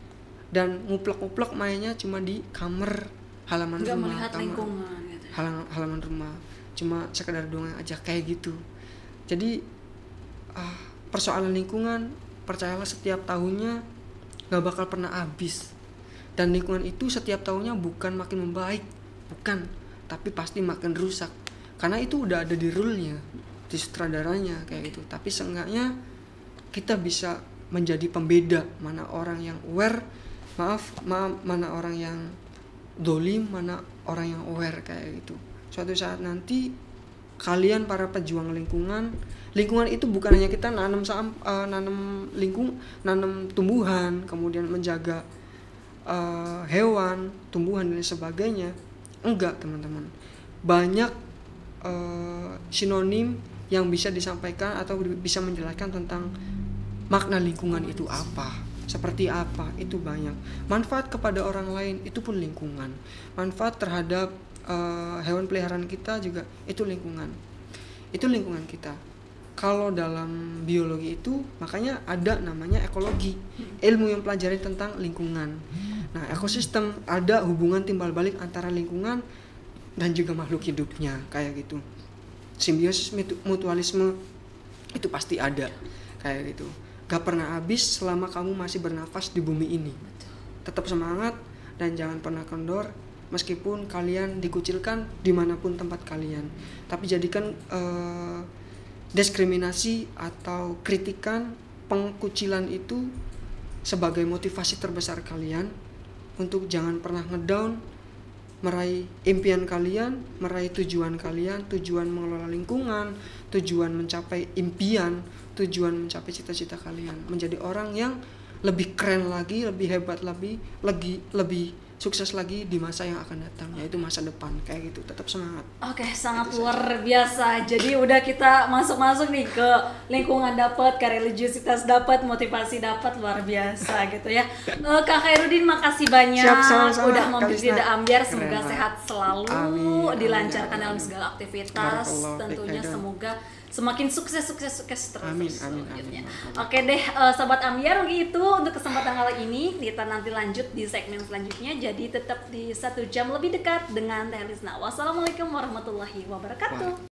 dan nguplek-nguplek mainnya cuma di kamar halaman nggak rumah, melihat lingkungan gitu. halaman rumah, cuma sekedar dongeng aja kayak gitu. Jadi persoalan lingkungan, percayalah setiap tahunnya nggak bakal pernah habis. Dan lingkungan itu setiap tahunnya bukan makin membaik, bukan, tapi pasti makin rusak. Karena itu udah ada di rule-nya, di sutradaranya kayak gitu. Tapi seenggaknya kita bisa menjadi pembeda mana orang yang aware, mana orang yang dolim, mana orang yang aware kayak gitu. Suatu saat nanti kalian para pejuang lingkungan itu bukan hanya kita nanam tumbuhan, kemudian menjaga hewan, tumbuhan dan sebagainya. Enggak, teman-teman. Banyak sinonim yang bisa disampaikan atau bisa menjelaskan tentang makna lingkungan itu apa, seperti apa, itu banyak. Manfaat kepada orang lain itu pun lingkungan. Manfaat terhadap hewan peliharaan kita juga itu lingkungan. Itu lingkungan kita. Kalau dalam biologi itu makanya ada namanya ekologi, ilmu yang pelajari tentang lingkungan. Nah, ekosistem ada hubungan timbal balik antara lingkungan dan juga makhluk hidupnya kayak gitu. Simbiosis mutualisme itu pasti ada kayak gitu. Gak pernah habis selama kamu masih bernafas di bumi ini. Tetap semangat dan jangan pernah kendor meskipun kalian dikucilkan dimanapun tempat kalian. Tapi jadikan diskriminasi atau kritikan, pengkucilan itu sebagai motivasi terbesar kalian untuk jangan pernah ngedown, meraih impian kalian, meraih tujuan kalian, tujuan mengelola lingkungan, tujuan mencapai impian, tujuan mencapai cita-cita kalian, menjadi orang yang lebih keren lagi, lebih hebat lagi, lebih sukses lagi di masa yang akan datang, yaitu masa depan. Kayak gitu, tetap semangat. Oke, sangat luar biasa. Jadi udah kita masuk nih ke lingkungan dapat, ke religiusitas dapat, motivasi dapat, luar biasa gitu ya. Kak Khairuddin, makasih banyak. Siap, sama-sama. Udah mampir di The Ambyar, Keren semoga lah. sehat selalu, Amin, dilancarkan amin, dalam amin. segala aktivitas. Barakallah, Tentunya baik, semoga semakin sukses terus. Amin, selanjutnya. amin. Oke deh, Sobat Ambyar, gitu untuk kesempatan kali ini. Kita nanti lanjut di segmen selanjutnya. Jadi tetap di 1 jam lebih dekat dengan Teh Lisna. Wassalamualaikum warahmatullahi wabarakatuh.